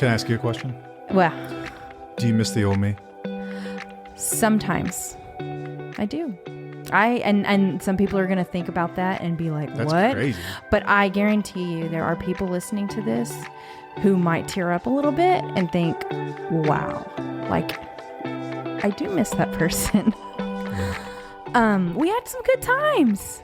Can I ask you a question? Well, Do you miss the old me? sometimes I do. And some people are going to think about that and be like, That's what? crazy. But I guarantee you there are people listening to this who might tear up a little bit and think, wow, like I do miss that person. We had some good times.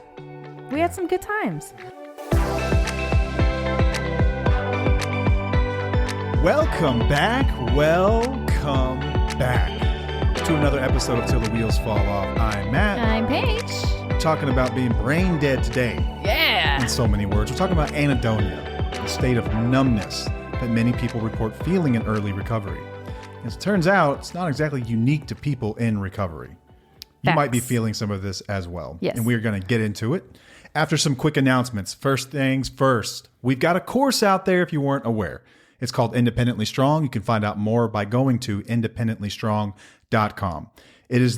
Welcome back to another episode of Till the Wheels Fall Off. I'm Matt. I'm Paige. We're talking about being brain dead today. Yeah. In so many words. We're talking about anhedonia, the state of numbness that many people report feeling in early recovery. As it turns out, it's not exactly unique to people in recovery. You might be feeling some of this as well. Yes. And we're going to get into it after some quick announcements. First things first, we've got a course out there if you weren't aware. It's called Independently Strong. You can find out more by going to independentlystrong.com. It is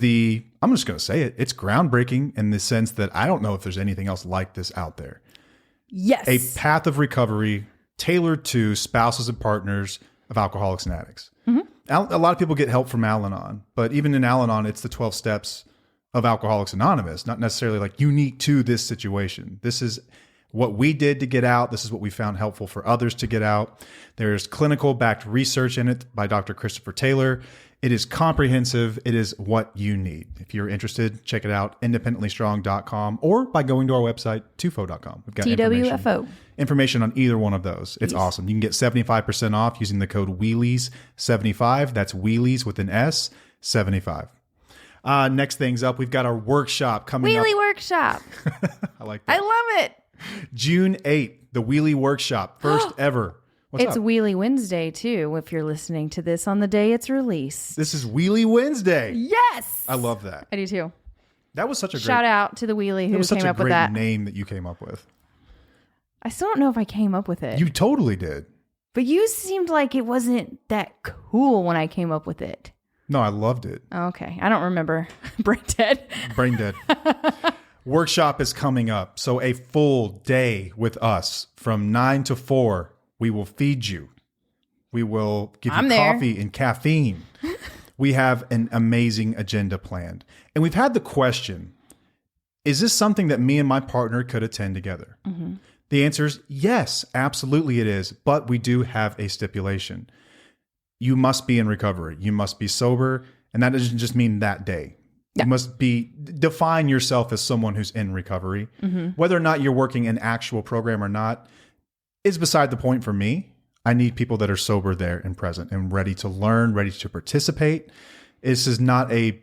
I'm just going to say it, it's groundbreaking in the sense that I don't know if there's anything else like this out there. Yes. A path of recovery tailored to spouses and partners of alcoholics and addicts. Mm-hmm. A lot of people get help from Al-Anon, but even in Al-Anon, it's the 12 steps of Alcoholics Anonymous, not necessarily like unique to this situation. This is what we did to get out. This is what we found helpful for others to get out. There's clinical backed research in it by Dr. Christopher Taylor. It is comprehensive. It is what you need. If you're interested, check it out, independentlystrong.com or by going to our website, tufo.com. We've got TWFO. Information on either one of those. It's awesome. You can get 75% off using the code Wheelies75. That's Wheelies with an S, 75. Next things up, we've got our workshop coming up. Wheelie workshop. I like that. I love it. June 8th, the Wheelie Workshop, first ever. What's It's up? Wheelie Wednesday, too, if you're listening to this on the day it's released. This is Wheelie Wednesday. Yes. I love that. I do, too. That was such a great Shout out to the Wheelie who came up with that. name that you came up with. I still don't know if I came up with it. You totally did. But you seemed like it wasn't that cool when I came up with it. No, I loved it. Okay. I don't remember. Brain dead. Brain dead. Workshop is coming up. So a full day with us from 9 to 4. We will feed you. We will give you coffee and caffeine. We have an amazing agenda planned. And we've had the question, is this something that me and my partner could attend together? Mm-hmm. The answer is yes, absolutely it is. But we do have a stipulation. You must be in recovery. You must be sober. And that doesn't just mean that day. Yeah. You must define yourself as someone who's in recovery. Mm-hmm. Whether or not you're working an actual program or not is beside the point for me. I need people that are sober there and present and ready to learn, ready to participate. This is not a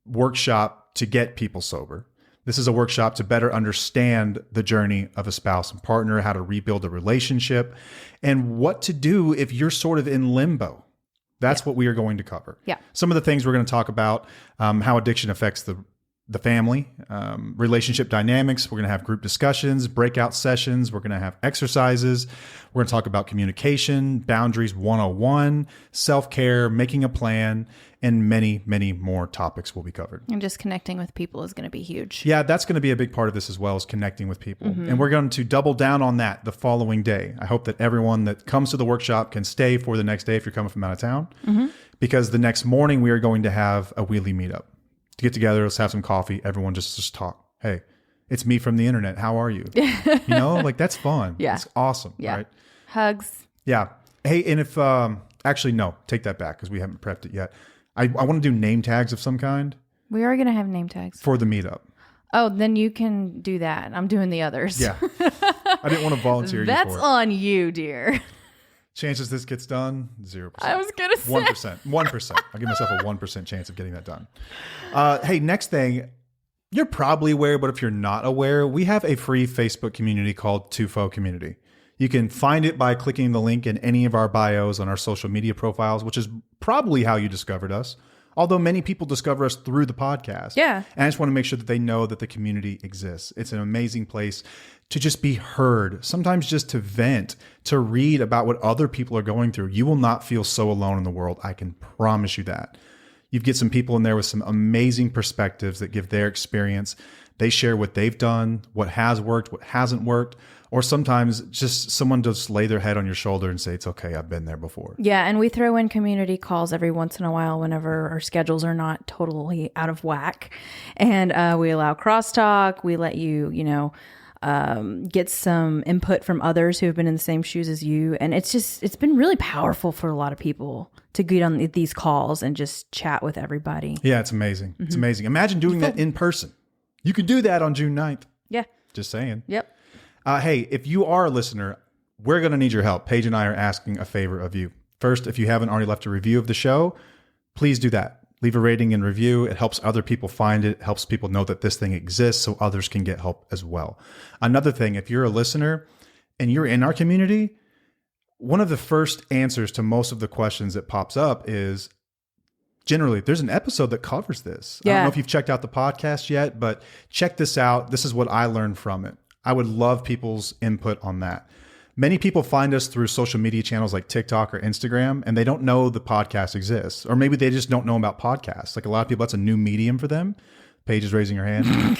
workshop to get people sober. This is a workshop to better understand the journey of a spouse and partner, how to rebuild a relationship, and what to do if you're sort of in limbo. That's what we are going to cover. Yeah. Some of the things we're going to talk about, how addiction affects the family, relationship dynamics. We're going to have group discussions, breakout sessions. We're going to have exercises. We're going to talk about communication, boundaries 101, self-care, making a plan, and many, many more topics will be covered. And just connecting with people is going to be huge. Yeah, that's going to be a big part of this as well, is connecting with people. Mm-hmm. And we're going to double down on that the following day. I hope that everyone that comes to the workshop can stay for the next day if you're coming from out of town, because the next morning we are going to have a wheelie meetup. To get together, let's have some coffee. Everyone just talk. Hey, it's me from the internet. How are you? Like that's fun. Yeah. It's awesome. Yeah. Right? Hugs. Yeah. Hey, and if, actually, no, take that back because we haven't prepped it yet. I want to do name tags of some kind. We are going to have name tags. For the meetup. Oh, then you can do that. I'm doing the others. Yeah. I didn't want to volunteer you for it. That's on you, dear. Chances this gets done, 0%. I was going to say. 1%. 1%. I'll give myself a 1% chance of getting that done. Hey, next thing, you're probably aware, but if you're not aware, we have a free Facebook community called Tufo Community. You can find it by clicking the link in any of our bios on our social media profiles, which is probably how you discovered us. Although many people discover us through the podcast. Yeah. And I just want to make sure that they know that the community exists. It's an amazing place to just be heard, sometimes just to vent, to read about what other people are going through. You will not feel so alone in the world. I can promise you that. You get some people in there with some amazing perspectives that give their experience. They share what they've done, what has worked, what hasn't worked. Or sometimes just someone just lay their head on your shoulder and say, it's okay, I've been there before. Yeah, and we throw in community calls every once in a while whenever our schedules are not totally out of whack. And we allow crosstalk. We let you, get some input from others who have been in the same shoes as you. And it's been really powerful for a lot of people to get on these calls and just chat with everybody. Yeah, it's amazing. It's amazing. Imagine doing that in person. You could do that on June 9th. Yeah. Just saying. Yep. Hey, if you are a listener, we're going to need your help. Paige and I are asking a favor of you. First, if you haven't already left a review of the show, please do that. Leave a rating and review. It helps other people find it. It helps people know that this thing exists so others can get help as well. Another thing, if you're a listener and you're in our community, one of the first answers to most of the questions that pops up is generally there's an episode that covers this. Yeah. I don't know if you've checked out the podcast yet, but check this out. This is what I learned from it. I would love people's input on that. Many people find us through social media channels like TikTok or Instagram, and they don't know the podcast exists. Or maybe they just don't know about podcasts. Like a lot of people, that's a new medium for them. Paige is raising her hand.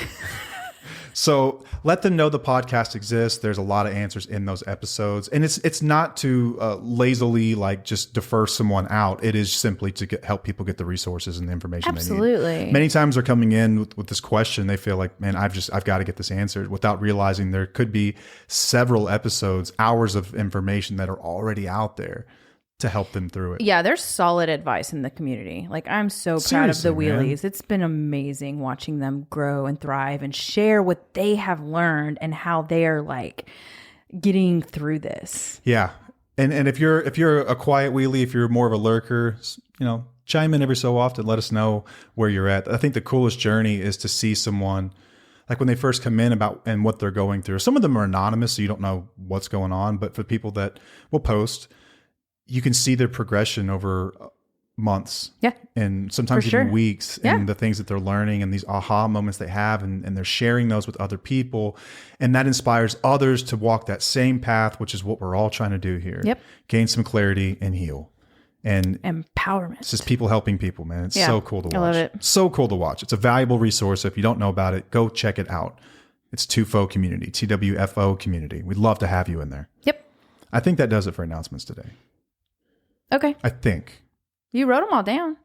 So let them know the podcast exists. There's a lot of answers in those episodes. And it's not to lazily like just defer someone out. It is simply to help people get the resources and the information they need. Many times they're coming in with this question. They feel like, man, I've got to get this answered without realizing there could be several episodes, hours of information that are already out there to help them through it. Yeah, there's solid advice in the community. Like I'm so proud of the wheelies. Man. It's been amazing watching them grow and thrive and share what they have learned and how they are like getting through this. Yeah. And if you're a quiet wheelie, if you're more of a lurker, chime in every so often, let us know where you're at. I think the coolest journey is to see someone like when they first come in about and what they're going through. Some of them are anonymous, so you don't know what's going on, but for people that will post, you can see their progression over months. Yeah. And sometimes even weeks and the things that they're learning and these aha moments they have and they're sharing those with other people. And that inspires others to walk that same path, which is what we're all trying to do here. Yep. Gain some clarity and heal. And empowerment. It's just people helping people, man. It's so cool to watch. I love it. So cool to watch. It's a valuable resource. If you don't know about it, go check it out. It's TWFO community, TWFO community. We'd love to have you in there. Yep. I think that does it for announcements today. Okay. I think. You wrote them all down.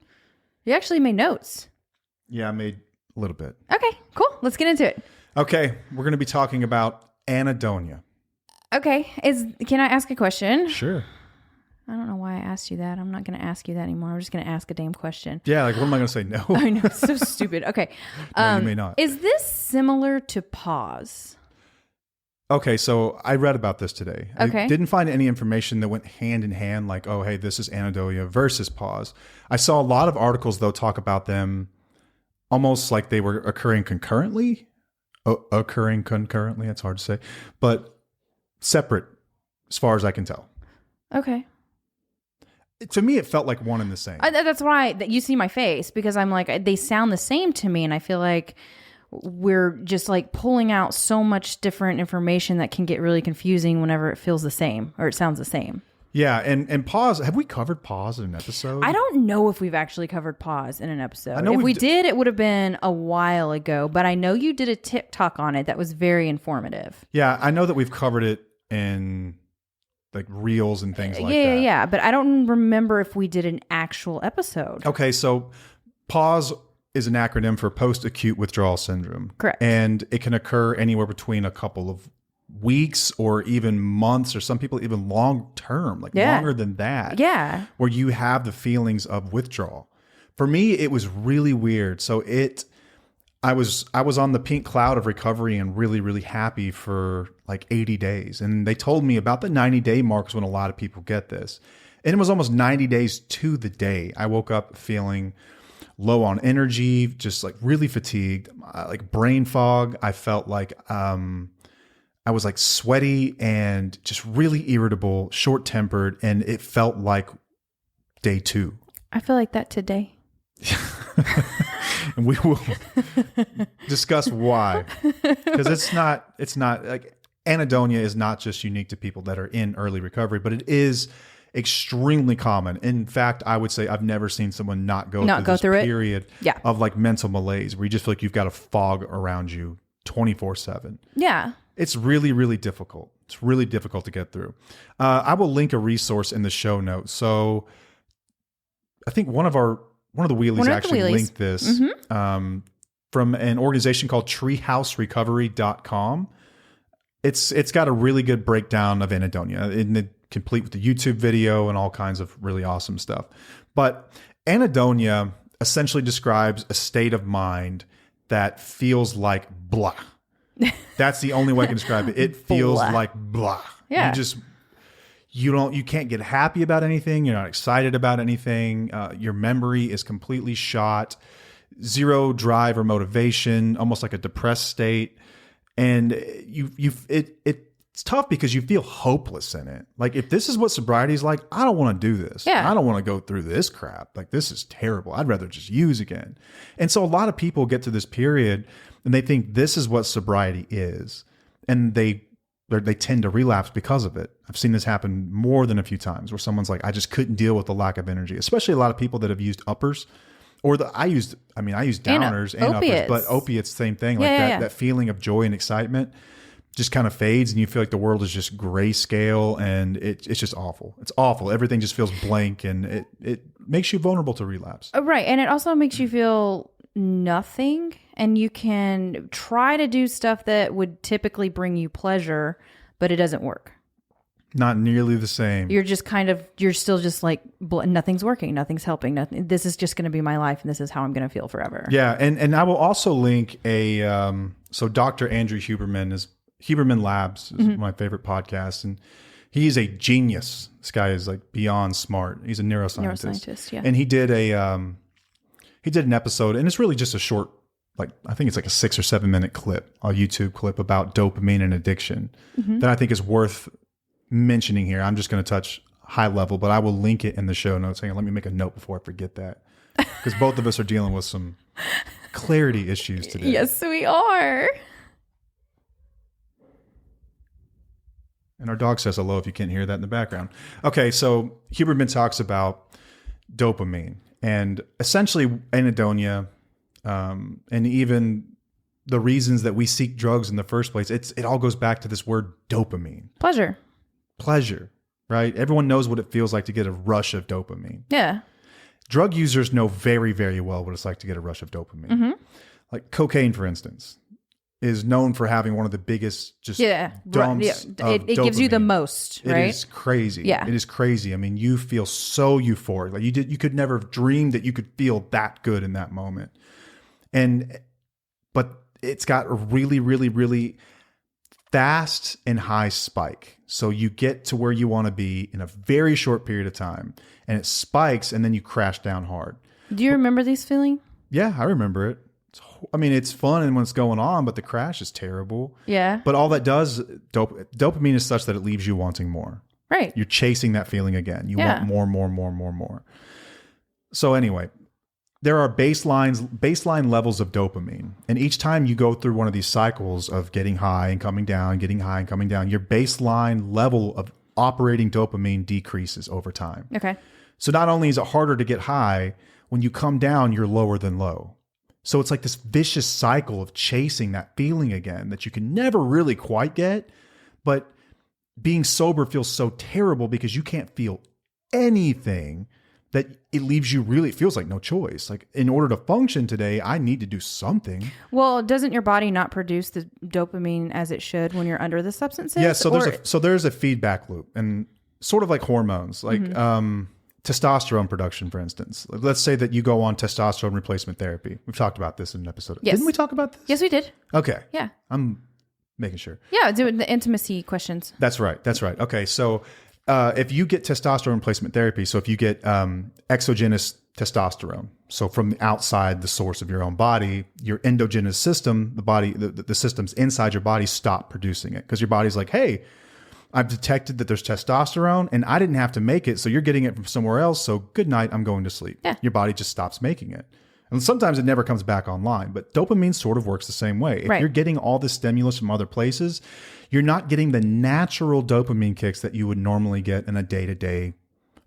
You actually made notes. Yeah, I made a little bit. Okay, cool. Let's get into it. Okay, we're going to be talking about Anhedonia. Okay. Can I ask a question? Sure. I don't know why I asked you that. I'm not going to ask you that anymore. I'm just going to ask a damn question. Yeah, like what am I going to say? No. I know. It's so stupid. Okay. No, you may not. Is this similar to pause? Okay, so I read about this today. Okay. I didn't find any information that went hand in hand, like, oh, hey, this is Anhedonia versus pause. I saw a lot of articles, though, talk about them almost like they were occurring concurrently. It's hard to say, but separate as far as I can tell. Okay. To me, it felt like one and the same. That's why you see my face, because I'm like, they sound the same to me, and I feel like we're just like pulling out so much different information that can get really confusing whenever it feels the same or it sounds the same. Yeah. And pause. Have we covered pause in an episode? I don't know if we've actually covered pause in an episode. If we did, it would have been a while ago, but I know you did a TikTok on it that was very informative. Yeah. I know that we've covered it in like reels and things like that. Yeah. But I don't remember if we did an actual episode. Okay. So pause is an acronym for post-acute withdrawal syndrome. Correct. And it can occur anywhere between a couple of weeks or even months, or some people even long-term, like longer than that. Yeah. Where you have the feelings of withdrawal. For me, it was really weird. So I was on the pink cloud of recovery and really, really happy for like 80 days. And they told me about the 90-day mark is when a lot of people get this. And it was almost 90 days to the day. I woke up feeling low on energy, just like really fatigued, like brain fog. I felt like I was like sweaty and just really irritable, short-tempered, and it felt like day 2. I feel like that today. And we will discuss why, because it's not like Anhedonia is not just unique to people that are in early recovery, but it is extremely common. In fact, I would say I've never seen someone not go through this period of like mental malaise where you just feel like you've got a fog around you 24/7. Yeah. It's really, really difficult. It's really difficult to get through. I will link a resource in the show notes. So I think one of the wheelies actually linked this from an organization called treehouserecovery.com. It's got a really good breakdown of anhedonia, complete with the YouTube video and all kinds of really awesome stuff. But anhedonia essentially describes a state of mind that feels like blah. That's the only way I can describe it. It feels like blah. Yeah. You can't get happy about anything. You're not excited about anything. Your memory is completely shot. Zero drive or motivation, almost like a depressed state. And it's tough because you feel hopeless in it. Like, if this is what sobriety is like, I don't want to do this. Yeah. I don't want to go through this crap. Like, this is terrible. I'd rather just use again. And so a lot of people get to this period and they think this is what sobriety is. And they tend to relapse because of it. I've seen this happen more than a few times where someone's like, I just couldn't deal with the lack of energy, especially a lot of people that have used uppers. Or I used downers and uppers, but opiates, same thing. Like that feeling of joy and excitement just kind of fades, and you feel like the world is just grayscale, and it's just awful. It's awful. Everything just feels blank, and it makes you vulnerable to relapse. Right. And it also makes you feel nothing, and you can try to do stuff that would typically bring you pleasure, but it doesn't work. Not nearly the same. You're still just like, nothing's working, nothing's helping, nothing. This is just going to be my life, and this is how I'm going to feel forever. Yeah, and I will also link so Dr. Andrew Huberman Labs is one of my favorite podcasts, and he's a genius. This guy is like beyond smart. He's a neuroscientist. Yeah. And he did an episode, and it's really just a short, like, I think it's like a 6 or 7 minute clip, a YouTube clip about dopamine and addiction that I think is worth mentioning here. I'm just going to touch high level, but I will link it in the show notes. Hang on, let me make a note before I forget that, because both of us are dealing with some clarity issues today. Yes, we are. And our dog says hello if you can't hear that in the background. Okay, so Huberman talks about dopamine and essentially anhedonia, and even the reasons that we seek drugs in the first place. It all goes back to this word dopamine. Pleasure, right? Everyone knows what it feels like to get a rush of dopamine. Yeah. Drug users know very, very well what it's like to get a rush of dopamine. Like cocaine, for instance, is known for having one of the biggest dumps of it gives you the most, right? It is crazy. Yeah. It is crazy. I mean, you feel so euphoric. Like you could never have dreamed that you could feel that good in that moment. But it's got a really, really, really fast and high spike. So you get to where you want to be in a very short period of time, and it spikes, and then you crash down hard. Do you remember this feeling? Yeah, I remember it. It's fun and when it's going on, but the crash is terrible. Yeah. But all that does, dopamine is such that it leaves you wanting more. Right. You're chasing that feeling again. You want more. So anyway, there are baseline levels of dopamine. And each time you go through one of these cycles of getting high and coming down, your baseline level of operating dopamine decreases over time. Okay. So not only is it harder to get high, when you come down, you're lower than low. So it's like this vicious cycle of chasing that feeling again that you can never really quite get. But being sober feels so terrible because you can't feel anything that it feels like no choice. Like, in order to function today, I need to do something. Well, doesn't your body not produce the dopamine as it should when you're under the substances? Yeah, so there's a feedback loop, and sort of like hormones, like testosterone production, for instance. Let's say that you go on testosterone replacement therapy. We've talked about this in an episode. Yes. Didn't we talk about this? Yes, we did. Okay. Yeah. I'm making sure. Yeah, doing the intimacy questions. That's right. Okay, so if you get testosterone replacement therapy, so if you get exogenous testosterone, so from the outside, the source of your own body, your endogenous system, the systems inside your body stop producing it because your body's like, hey, I've detected that there's testosterone and I didn't have to make it. So you're getting it from somewhere else. So good night. I'm going to sleep. Yeah. Your body just stops making it. And sometimes it never comes back online, but dopamine sort of works the same way. If you're getting all this stimulus from other places, you're not getting the natural dopamine kicks that you would normally get in a day-to-day,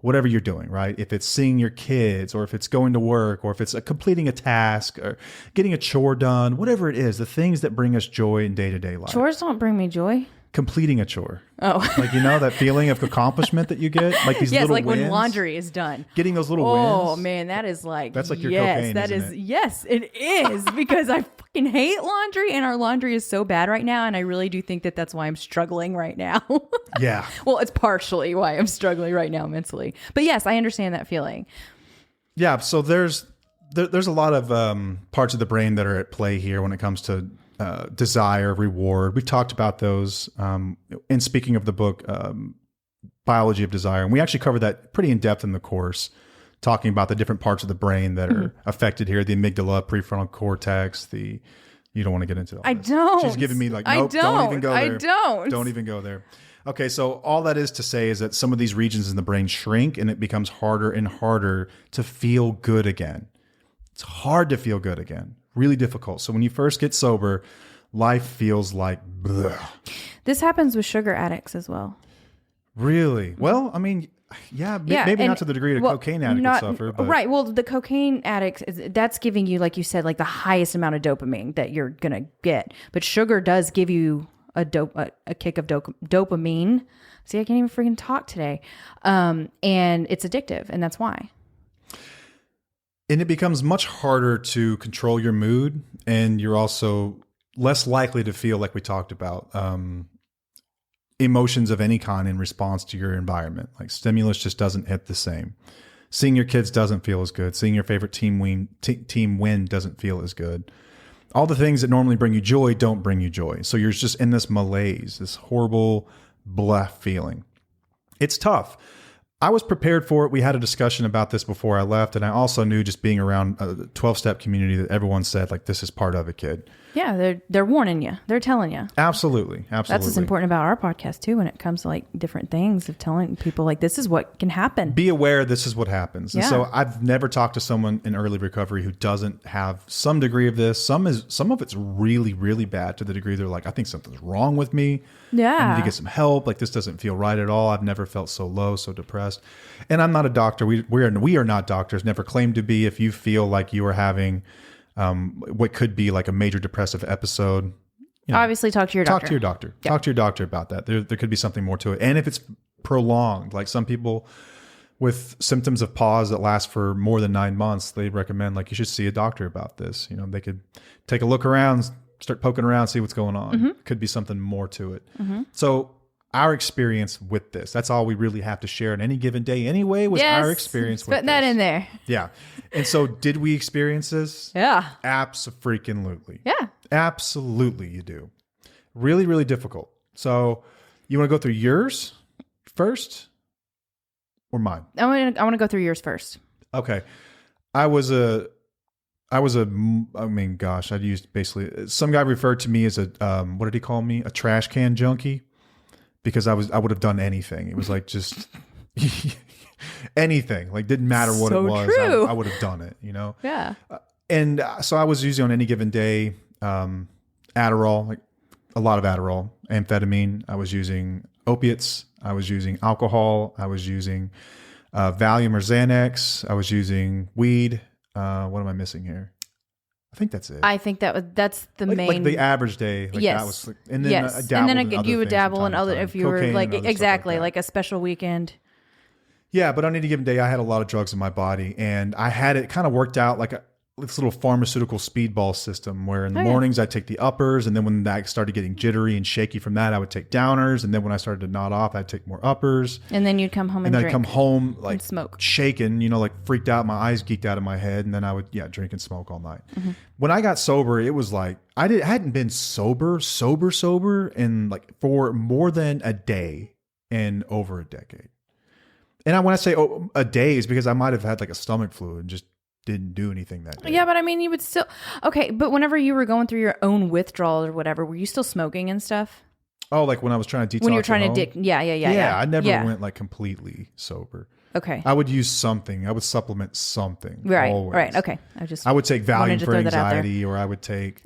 whatever you're doing, right? If it's seeing your kids, or if it's going to work, or if it's completing a task, or getting a chore done, whatever it is, the things that bring us joy in day-to-day life. Chores don't bring me joy. Completing a chore. Oh. Like, that feeling of accomplishment that you get? Like these little like wins. when laundry is done. Getting those little wins. Oh, man, that's like your cocaine, that isn't it? Yes, it is. Because I fucking hate laundry, and our laundry is so bad right now, and I really do think that that's why I'm struggling right now. Yeah. Well, it's partially why I'm struggling right now mentally. But yes, I understand that feeling. Yeah, so there's a lot of parts of the brain that are at play here when it comes to desire, reward. We've talked about those in speaking of the book, Biology of Desire. And we actually covered that pretty in depth in the course, talking about the different parts of the brain that are affected here, the amygdala, prefrontal cortex, you don't want to get into all I this. don't. She's giving me like, nope, don't even go there. I don't. Don't even go there. Okay, so all that is to say is that some of these regions in the brain shrink and it becomes harder and harder to feel good again. It's hard to feel good again. Really difficult. So when you first get sober, life feels like bleh. This happens with sugar addicts as well. Really? Well, I mean, maybe not to the degree that cocaine addicts suffer. But. Right. Well, the cocaine addicts, that's giving you, like you said, like the highest amount of dopamine that you're going to get. But sugar does give you a kick of dopamine. See, I can't even freaking talk today. And it's addictive, and that's why. And it becomes much harder to control your mood, and you're also less likely to feel, like we talked about, emotions of any kind in response to your environment. Like stimulus just doesn't hit the same. Seeing your kids doesn't feel as good. Seeing your favorite team win doesn't feel as good. All the things that normally bring you joy don't bring you joy. So you're just in this malaise, this horrible blah feeling. It's tough. I was prepared for it. We had a discussion about this before I left. And I also knew, just being around a 12-step community, that everyone said, like, this is part of it, kid. Yeah, they're warning you. They're telling you. Absolutely. That's what's important about our podcast, too, when it comes to, like, different things, of telling people, like, this is what can happen. Be aware this is what happens. Yeah. And so I've never talked to someone in early recovery who doesn't have some degree of this. Some of it's really, really bad, to the degree they're like, I think something's wrong with me. Yeah. I need to get some help. Like, this doesn't feel right at all. I've never felt so low, so depressed. And I'm not a doctor. We are not doctors, never claimed to be. If you feel like you are having what could be like a major depressive episode, obviously talk to your doctor. Talk to your doctor. Yeah. Talk to your doctor about that. There could be something more to it. And if it's prolonged, like some people with symptoms of pause that last for more than 9 months, they recommend, like, you should see a doctor about this. They could take a look around, start poking around, see what's going on. Mm-hmm. Could be something more to it. Mm-hmm. So our experience with this, that's all we really have to share on any given day anyway, was our experience with this. Put that in there. Yeah. And so did we experience this? Yeah. Abso-freaking-lutely. Yeah. Absolutely you do. Really, really difficult. So you want to go through yours first or mine? I want to go through yours first. Okay. I mean, gosh, I'd used basically, some guy referred to me as what did he call me? A trash can junkie. Because I would have done anything. It was like just anything. Like, didn't matter what it was. True. I would have done it, Yeah. And so I was using on any given day Adderall, like a lot of Adderall, amphetamine. I was using opiates. I was using alcohol. I was using Valium or Xanax. I was using weed. What am I missing here? I think that's it. I think that's the main. Like the average day. Like yes. That was, and then yes. And then again, you would dabble in other, if you were like, exactly, like a special weekend. Yeah, but on any given day, I had a lot of drugs in my body, and I had it kind of worked out like this little pharmaceutical speedball system, where in the mornings I'd take the uppers, and then when that started getting jittery and shaky from that, I would take downers, and then when I started to nod off, I'd take more uppers. And then you'd come home and then drink. I'd come home like smoke, shaken, like freaked out, my eyes geeked out of my head, and then I would drink and smoke all night. Mm-hmm. When I got sober, it was like I hadn't been sober in like for more than a day in over a decade. And when I say a day, is because I might have had like a stomach flu and just didn't do anything that day. Yeah, but I mean, you would still... Okay, but whenever you were going through your own withdrawal or whatever, were you still smoking and stuff? Oh, like when I was trying to detox. When you were trying to... Yeah, I never went like completely sober. Okay. I would use something. I would supplement something. Right, always. right. Okay. I would take Valium for anxiety, or I would take...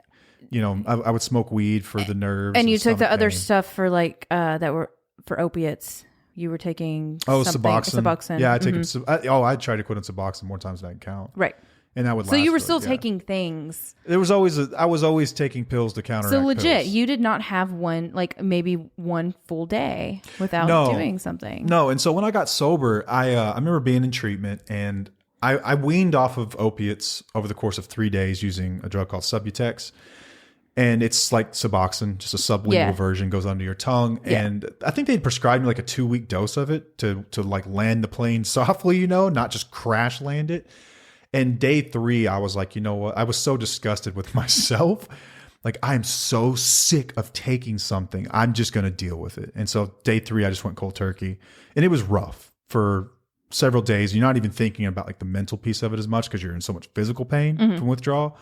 I would smoke weed for the nerves. And you took the other stuff for like... that were for opiates. You were taking Suboxone. Yeah, I take I tried to quit on Suboxone more times than I can count. Right. And that would last. So you were still taking things. I was always taking pills to counteract. So legit, pills. you did not have maybe one full day without doing something. No. And so when I got sober, I remember being in treatment, and I weaned off of opiates over the course of 3 days using a drug called Subutex. And it's like Suboxone, just a sublingual version, goes under your tongue. Yeah. And I think they'd prescribed me like a 2-week dose of it to like land the plane softly, not just crash land it. And day 3, I was like, you know what? I was so disgusted with myself. Like, I'm so sick of taking something. I'm just going to deal with it. And so day 3, I just went cold turkey. And it was rough for several days. You're not even thinking about like the mental piece of it as much because you're in so much physical pain from withdrawal.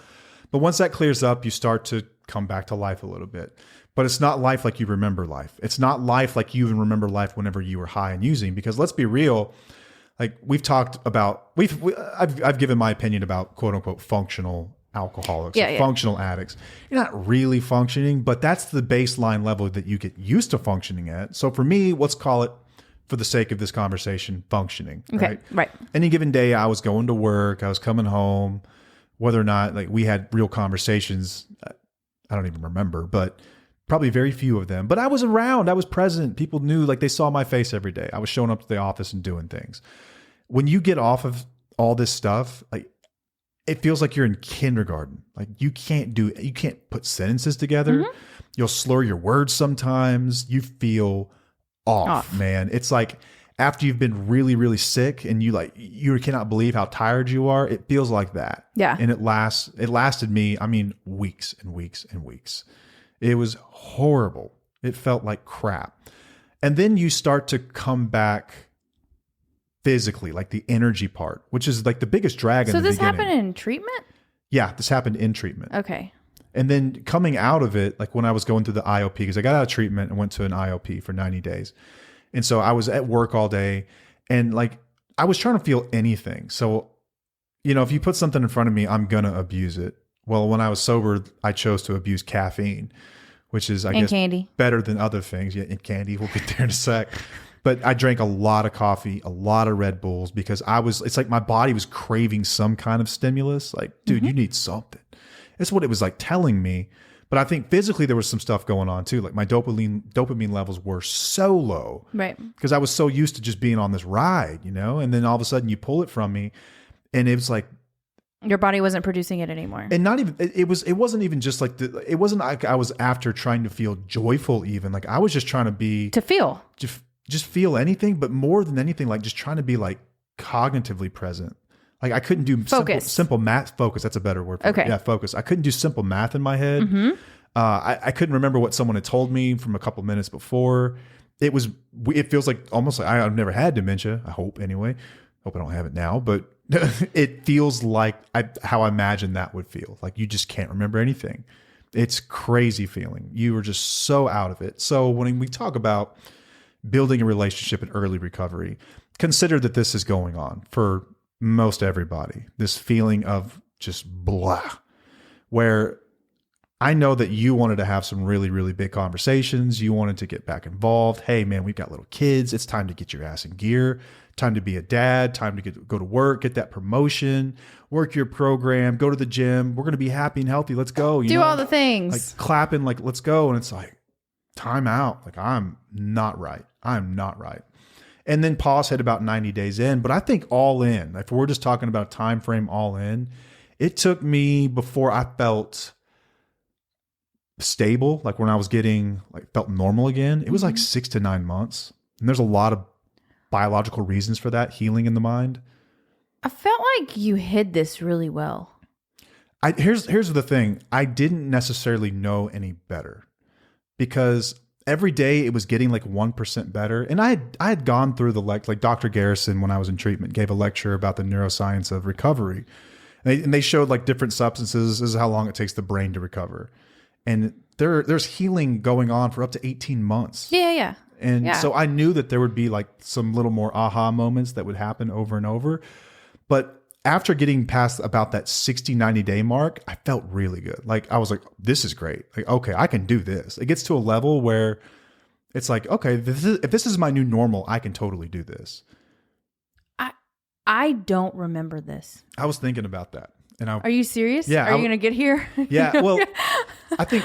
But once that clears up, you start to come back to life a little bit. But it's not life like you remember life. It's not life like you even remember life whenever you were high and using. Because let's be real. Like we've talked about, I've given my opinion about quote unquote functional alcoholics, functional addicts. You're not really functioning, but that's the baseline level that you get used to functioning at. So for me, let's call it, for the sake of this conversation, functioning. Okay, right. Any given day, I was going to work, I was coming home, whether or not like we had real conversations, I don't even remember, but probably very few of them. But I was around, I was present. People knew, like they saw my face every day. I was showing up to the office and doing things. When you get off of all this stuff, like it feels like you're in kindergarten. Like you can't put sentences together. You'll slur your words sometimes. You feel off, man. It's like after you've been really, really sick and you cannot believe how tired you are. It feels like that. Yeah. And it lasted me, weeks and weeks and weeks. It was horrible. It felt like crap. And then you start to come back physically, like the energy part, which is like the biggest drag in the beginning. So this happened in treatment? Yeah, this happened in treatment. Okay. And then coming out of it, like when I was going through the IOP, because I got out of treatment and went to an IOP for 90 days. And so I was at work all day and like I was trying to feel anything. So, if you put something in front of me, I'm going to abuse it. Well, when I was sober, I chose to abuse caffeine, which is, I guess, candy. Better than other things. Yeah, and candy. We'll get there in a sec. But I drank a lot of coffee, a lot of Red Bulls because it's like my body was craving some kind of stimulus. Like, dude, you need something. That's what it was like telling me. But I think physically there was some stuff going on too. Like my dopamine levels were so low. Right. Because I was so used to just being on this ride, and then all of a sudden you pull it from me and it was like, your body wasn't producing it anymore. And not even, it wasn't even just like, it wasn't like I was after trying to feel joyful even. Like I was just trying to feel. Just feel anything, but more than anything, like just trying to be like cognitively present. Like I couldn't do simple math. Focus. That's a better word for it. Yeah, focus. I couldn't do simple math in my head. I couldn't remember what someone had told me from a couple minutes before. It feels like almost like I've never had dementia. I hope anyway. Hope I don't have it now, but it feels like how I imagine that would feel. Like you just can't remember anything. It's crazy feeling. You were just so out of it. So when we talk about building a relationship in early recovery, consider that this is going on for most everybody. This feeling of just blah, where I know that you wanted to have some really, really big conversations. You wanted to get back involved. Hey man, we've got little kids. It's time to get your ass in gear. Time to be a dad. Time to go to work, get that promotion, work your program, go to the gym. We're going to be happy and healthy. Let's go. Do all the things. Like clapping, like let's go. And it's like, time out. Like I'm not right. And then pause hit about 90 days in. But I think all in, if we're just talking about time frame all in, it took me before I felt stable, like when I was felt normal again, it was like 6 to 9 months. And there's a lot of biological reasons for that, healing in the mind. I felt like you hid this really well. Here's the thing. I didn't necessarily know any better because every day it was getting like 1% better. And I had gone through like Dr. Garrison, when I was in treatment, gave a lecture about the neuroscience of recovery. And they showed like different substances. This is how long it takes the brain to recover. And there's healing going on for up to 18 months. Yeah. And so I knew that there would be like some little more aha moments that would happen over and over. But after getting past about that 60, 90 day mark, I felt really good. Like I was like, this is great. Like, okay, I can do this. It gets to a level where it's like, okay, if this is my new normal, I can totally do this. I don't remember this. I was thinking about that. Are you serious? Yeah. Are you going to get here? Yeah. Well, I think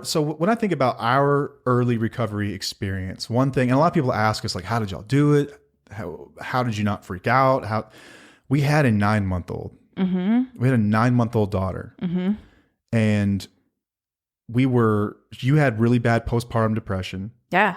so when I think about our early recovery experience, one thing, and a lot of people ask us like, how did y'all do it? How did you not freak out? We had a 9-month-old. Mm-hmm. We had a 9-month-old daughter. Mm-hmm. And you had really bad postpartum depression. Yeah.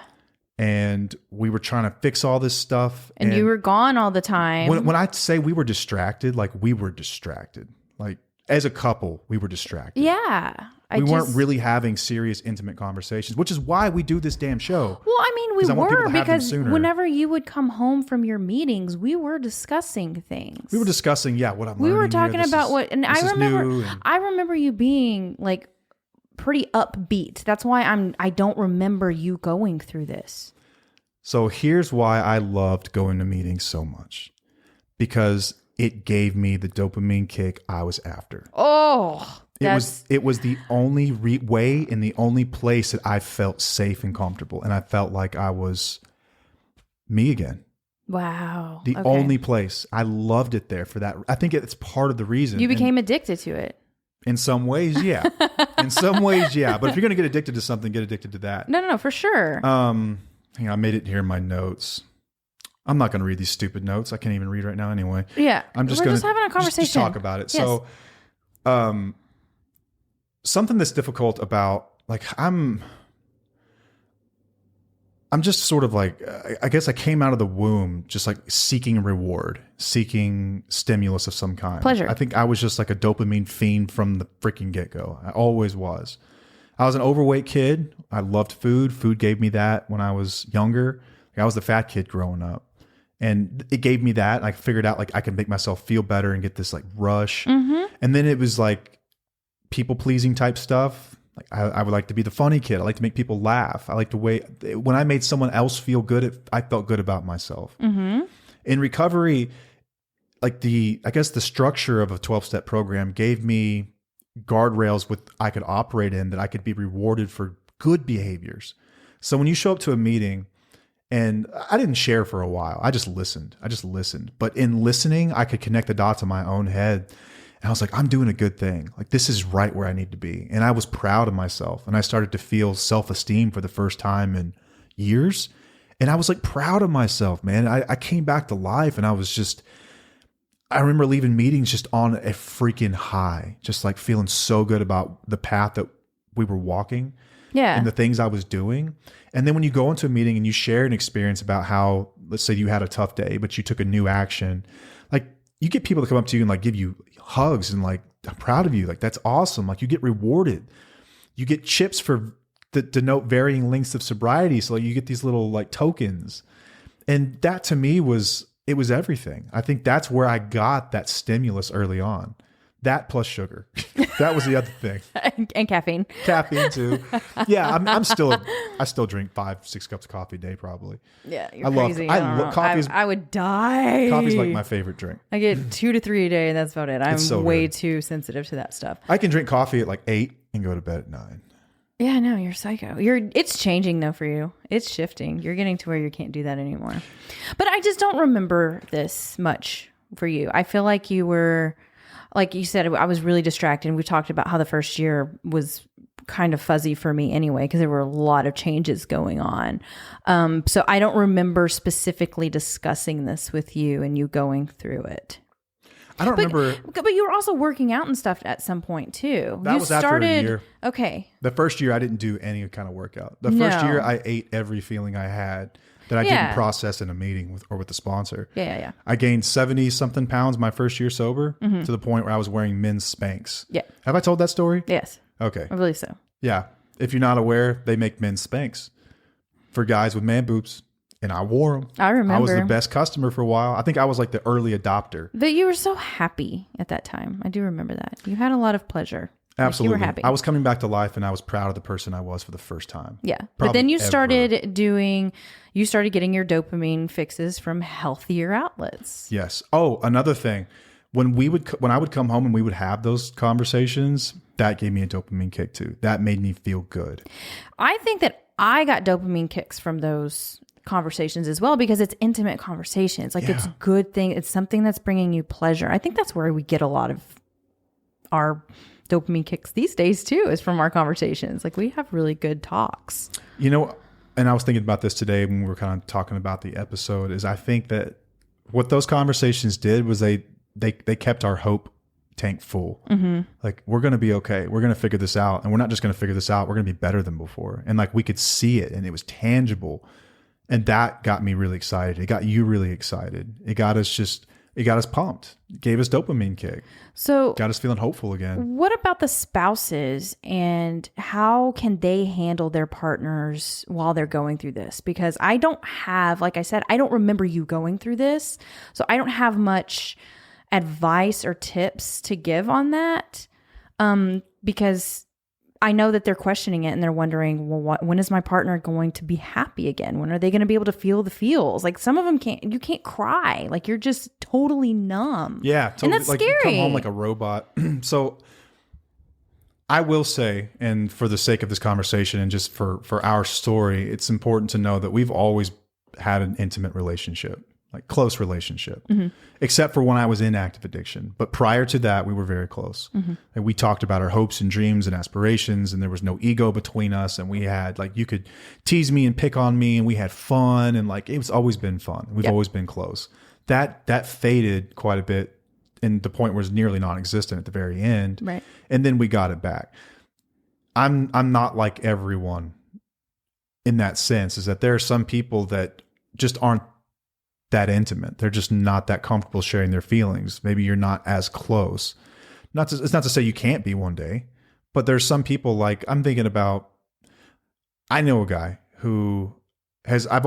And we were trying to fix all this stuff. And you were gone all the time. When I say we were distracted, like we were distracted. Like as a couple, we were distracted. Yeah. We weren't really having serious, intimate conversations, which is why we do this damn show. Well, I mean, we were because whenever you would come home from your meetings, we were discussing things. We were discussing, what I'm learning. We were talking here. about what, and I remember you being like pretty upbeat. That's why I don't remember you going through this. So here's why I loved going to meetings so much, because it gave me the dopamine kick I was after. Oh, it was the only way and the only place that I felt safe and comfortable, and I felt like I was me again. Wow. The only place. I loved it there for that. I think it's part of the reason. You became addicted to it. In some ways, yeah. In some ways, yeah. But if you're going to get addicted to something, get addicted to that. No, for sure. Hang on, I made it here in my notes. I'm not going to read these stupid notes. I can't even read right now anyway. Yeah. We're just having a conversation. Just talk about it. Yes. So, something that's difficult about, like, I'm just sort of like, I guess I came out of the womb just like seeking reward, seeking stimulus of some kind. Pleasure. I think I was just like a dopamine fiend from the freaking get-go. I always was. I was an overweight kid. I loved food. Food gave me that when I was younger. Like, I was the fat kid growing up. And it gave me that. I figured out like I could make myself feel better and get this like rush. Mm-hmm. And then it was like people pleasing type stuff. Like I would like to be the funny kid. I like to make people laugh. I like to when I made someone else feel good, I felt good about myself. Mm-hmm. In recovery, like I guess the structure of a 12-step program gave me guardrails I could operate in, that I could be rewarded for good behaviors. So when you show up to a meeting, and I didn't share for a while, I just listened. But in listening, I could connect the dots in my own head. And I was like, I'm doing a good thing. Like, this is right where I need to be. And I was proud of myself. And I started to feel self-esteem for the first time in years. And I was like proud of myself, man. I came back to life, and I remember leaving meetings just on a freaking high, just like feeling so good about the path that we were walking. Yeah. And the things I was doing. And then when you go into a meeting and you share an experience about how, let's say you had a tough day, but you took a new action, like you get people to come up to you and like give you hugs and like, I'm proud of you. Like, that's awesome. Like, you get rewarded. You get chips that denote varying lengths of sobriety. So like, you get these little like tokens. And that to me was everything. I think that's where I got that stimulus early on. That plus sugar. That was the other thing. And caffeine. Caffeine too. Yeah, I still drink 5-6 cups of coffee a day probably. Yeah, you're crazy. I love coffee. I would die. Coffee's like my favorite drink. I get 2 to 3 a day, and that's about it. I'm way too sensitive to that stuff. I can drink coffee at like 8 and go to bed at 9. Yeah, no, you're psycho. It's changing though for you. It's shifting. You're getting to where you can't do that anymore. But I just don't remember this much for you. I feel like you were, like you said, I was really distracted. We talked about how the first year was kind of fuzzy for me anyway, because there were a lot of changes going on. So I don't remember specifically discussing this with you and you going through it. I don't remember. But you were also working out and stuff at some point too. That was after a year. Okay. The first year I didn't do any kind of workout. The first year I ate every feeling I had that I didn't process in a meeting with the sponsor. Yeah. I gained 70 something pounds my first year sober, to the point where I was wearing men's Spanx. Yeah. Have I told that story? Yes. Okay. I believe so. Yeah. If you're not aware, they make men's Spanx for guys with man boobs. And I wore them. I remember. I was the best customer for a while. I think I was like the early adopter. But you were so happy at that time. I do remember that. You had a lot of pleasure. Absolutely. Like, you were happy. I was coming back to life, and I was proud of the person I was for the first time. Yeah. But then you started getting your dopamine fixes from healthier outlets. Yes. Oh, another thing. When I would come home and we would have those conversations, that gave me a dopamine kick too. That made me feel good. I think that I got dopamine kicks from those conversations as well, because it's intimate conversations. Like, it's a good thing. It's something that's bringing you pleasure. I think that's where we get a lot of our dopamine kicks these days too, is from our conversations. Like we have really good talks. You know, and I was thinking about this today when we were kind of talking about the episode, is I think that what those conversations did was they kept our hope tank full. Mm-hmm. Like, we're going to be okay. We're going to figure this out. And we're not just going to figure this out. We're going to be better than before. And like, we could see it and it was tangible. And that got me really excited. It got you really excited. It got us pumped. It gave us dopamine kick. So got us feeling hopeful again. What about the spouses and how can they handle their partners while they're going through this? Because I don't have, like I said, I don't remember you going through this. So I don't have much advice or tips to give on that. Because I know that they're questioning it and they're wondering, well, when is my partner going to be happy again? When are they going to be able to feel the feels? Like some of them you can't cry. Like you're just totally numb. Yeah. Totally. And that's like scary. You come home like a robot. So I will say, and for the sake of this conversation and just for our story, it's important to know that we've always had an intimate relationship, like close relationship, except for when I was in active addiction. But prior to that, we were very close. And we talked about our hopes and dreams and aspirations, and there was no ego between us. And we had, like, you could tease me and pick on me, and we had fun, and like, it's always been fun. We've always been close. That faded quite a bit, and the point was nearly non-existent at the very end. Right. And then we got it back. I'm not like everyone in that sense, is that there are some people that just aren't that intimate. They're just not that comfortable sharing their feelings. Maybe you're not as close. It's not to say you can't be one day, but there's some people, like, I'm thinking about, I know a guy who I've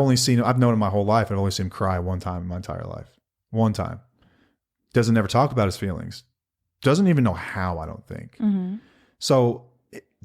known him my whole life. I've only seen him cry one time in my entire life. One time. Doesn't ever talk about his feelings. Doesn't even know how, I don't think. So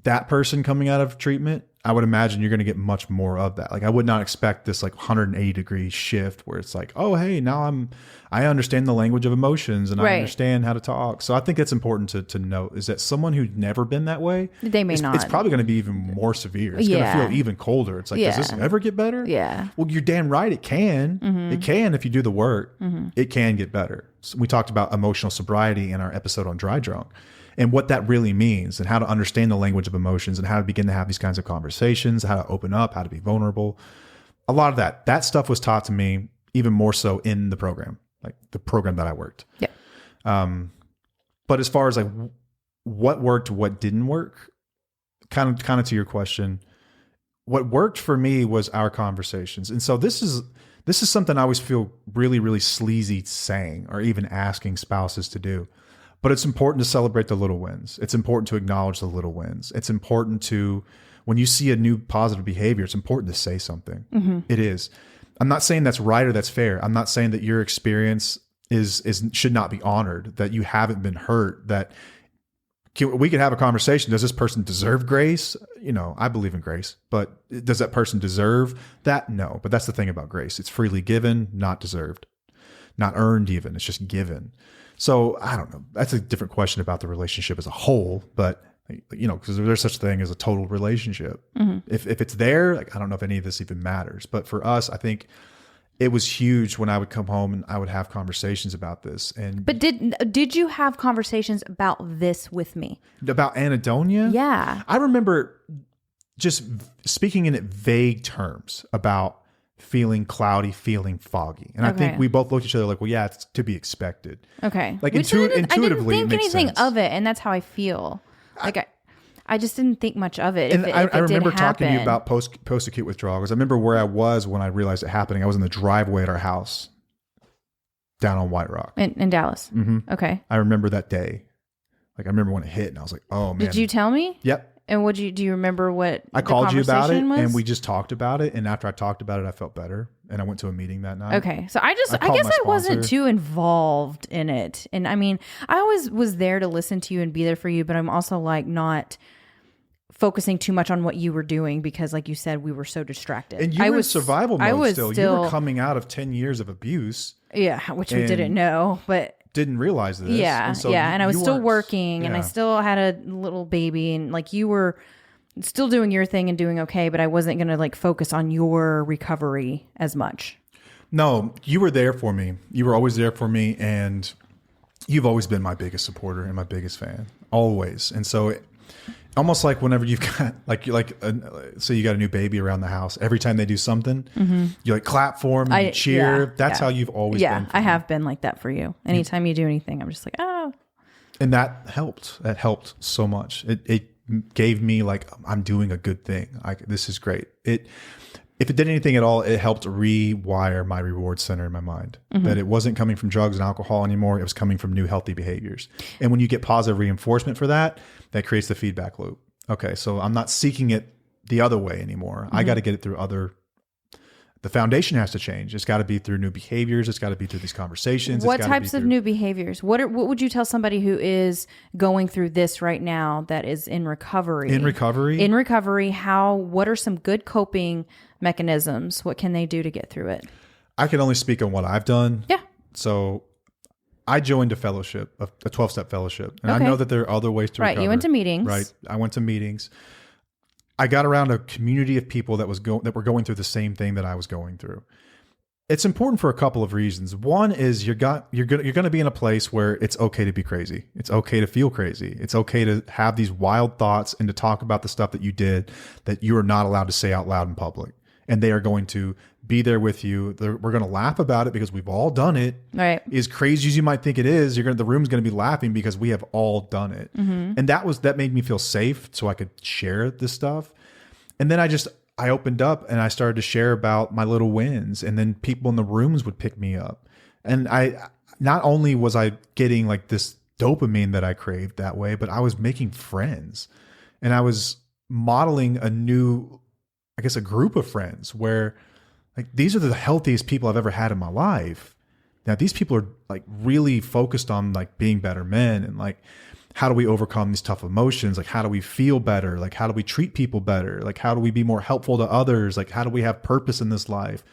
that person coming out of treatment, I would imagine you're going to get much more of that. Like, I would not expect this like 180-degree shift where it's like, oh, hey, now I understand the language of emotions and I understand how to talk. So I think it's important to note is that someone who's never been that way, it's probably going to be even more severe. It's going to feel even colder. It's like, does this ever get better? Yeah. Well, you're damn right. It can. It can if you do the work. It can get better. So we talked about emotional sobriety in our episode on Dry Drunk, and what that really means and how to understand the language of emotions and how to begin to have these kinds of conversations, how to open up, how to be vulnerable. A lot of that stuff was taught to me even more so in the program, like the program that I worked. Yeah. But as far as like what worked, what didn't work, kind of to your question, what worked for me was our conversations. And so this is something I always feel really, really sleazy saying or even asking spouses to do. But it's important to celebrate the little wins. It's important to acknowledge the little wins. It's important to, when you see a new positive behavior, it's important to say something. It is. I'm not saying that's right or that's fair. I'm not saying that your experience should not be honored, that you haven't been hurt, that we could have a conversation. Does this person deserve grace? You know, I believe in grace, but does that person deserve that? No. But that's the thing about grace. It's freely given, not deserved, not earned even. It's just given. So I don't know. That's a different question about the relationship as a whole, but you know, because there's such a thing as a total relationship. If it's there, like, I don't know if any of this even matters. But for us, I think it was huge when I would come home and I would have conversations about this. But did you have conversations about this with me? About Anhedonia? Yeah. I remember just speaking in vague terms about feeling cloudy, feeling foggy. And I think we both looked at each other like, well, yeah, it's to be expected. Okay. Like intuitively, I didn't think it makes anything sense. of it, and that's how I feel. Like I just didn't think much of it. And I remember did talking to you happen. about post-acute withdrawal, because I remember where I was when I realized it happening. I was in the driveway at our house down on White Rock. In Dallas. Okay. I remember that day. Like, I remember when it hit and I was like, oh man. Did you tell me? Yep. And do you remember what I called you about it was? and we just talked about it. And after I talked about it, I felt better. And I went to a meeting that night. Okay. So I guess I wasn't too involved in it. And I mean, I always was there to listen to you and be there for you, but I'm also like not focusing too much on what you were doing because, like you said, we were so distracted. And you were in survival mode still. You were coming out of 10 years of abuse. Yeah, which we didn't know, but didn't realize this. Yeah, and so and I was still working, and I yeah. still had a little baby, and like you were still doing your thing and doing okay, but I wasn't going to like focus on your recovery as much. No, you were there for me. You were always there for me, and You've always been my biggest supporter and my biggest fan, always. And so almost like whenever you've got say you got a new baby around the house, every time they do something, you like clap for them, and you cheer. That's how you've always been. Yeah, I have been like that for you. Anytime you do anything, I'm just like, oh. And that helped. That helped so much. It gave me like, I'm doing a good thing. This is great. If it did anything at all, it helped rewire my reward center in my mind. That it wasn't coming from drugs and alcohol anymore. It was coming from new healthy behaviors. And when you get positive reinforcement for that, that creates the feedback loop. Okay, so I'm not seeking it the other way anymore. I got to get it through the foundation has to change. It's got to be through new behaviors. It's got to be through these conversations. What types of new behaviors? What would you tell somebody who is going through this right now that is in recovery? In recovery, what are some good coping mechanisms? What can they do to get through it? I can only speak on what I've done. Yeah. So I joined a fellowship, a 12-step fellowship. And I know that there are other ways to recover. Right. You went to meetings. Right. I went to meetings. I got around a community of people that were going through the same thing that I was going through. It's important for a couple of reasons. One is you're going to be in a place where it's okay to be crazy. It's okay to feel crazy. It's okay to have these wild thoughts and to talk about the stuff that you did that you are not allowed to say out loud in public. And they are going to be there with you. We're going to laugh about it because we've all done it. Right. As crazy as you might think it is, the room's going to be laughing because we have all done it. And that made me feel safe so I could share this stuff. And then I opened up and I started to share about my little wins, and then people in the rooms would pick me up. And not only was I getting like this dopamine that I craved that way, but I was making friends, and I was modeling a group of friends where like, these are the healthiest people I've ever had in my life. Now, these people are like really focused on like being better men and like, how do we overcome these tough emotions? Like, how do we feel better? Like, how do we treat people better? Like, how do we be more helpful to others? Like, how do we have purpose in this life?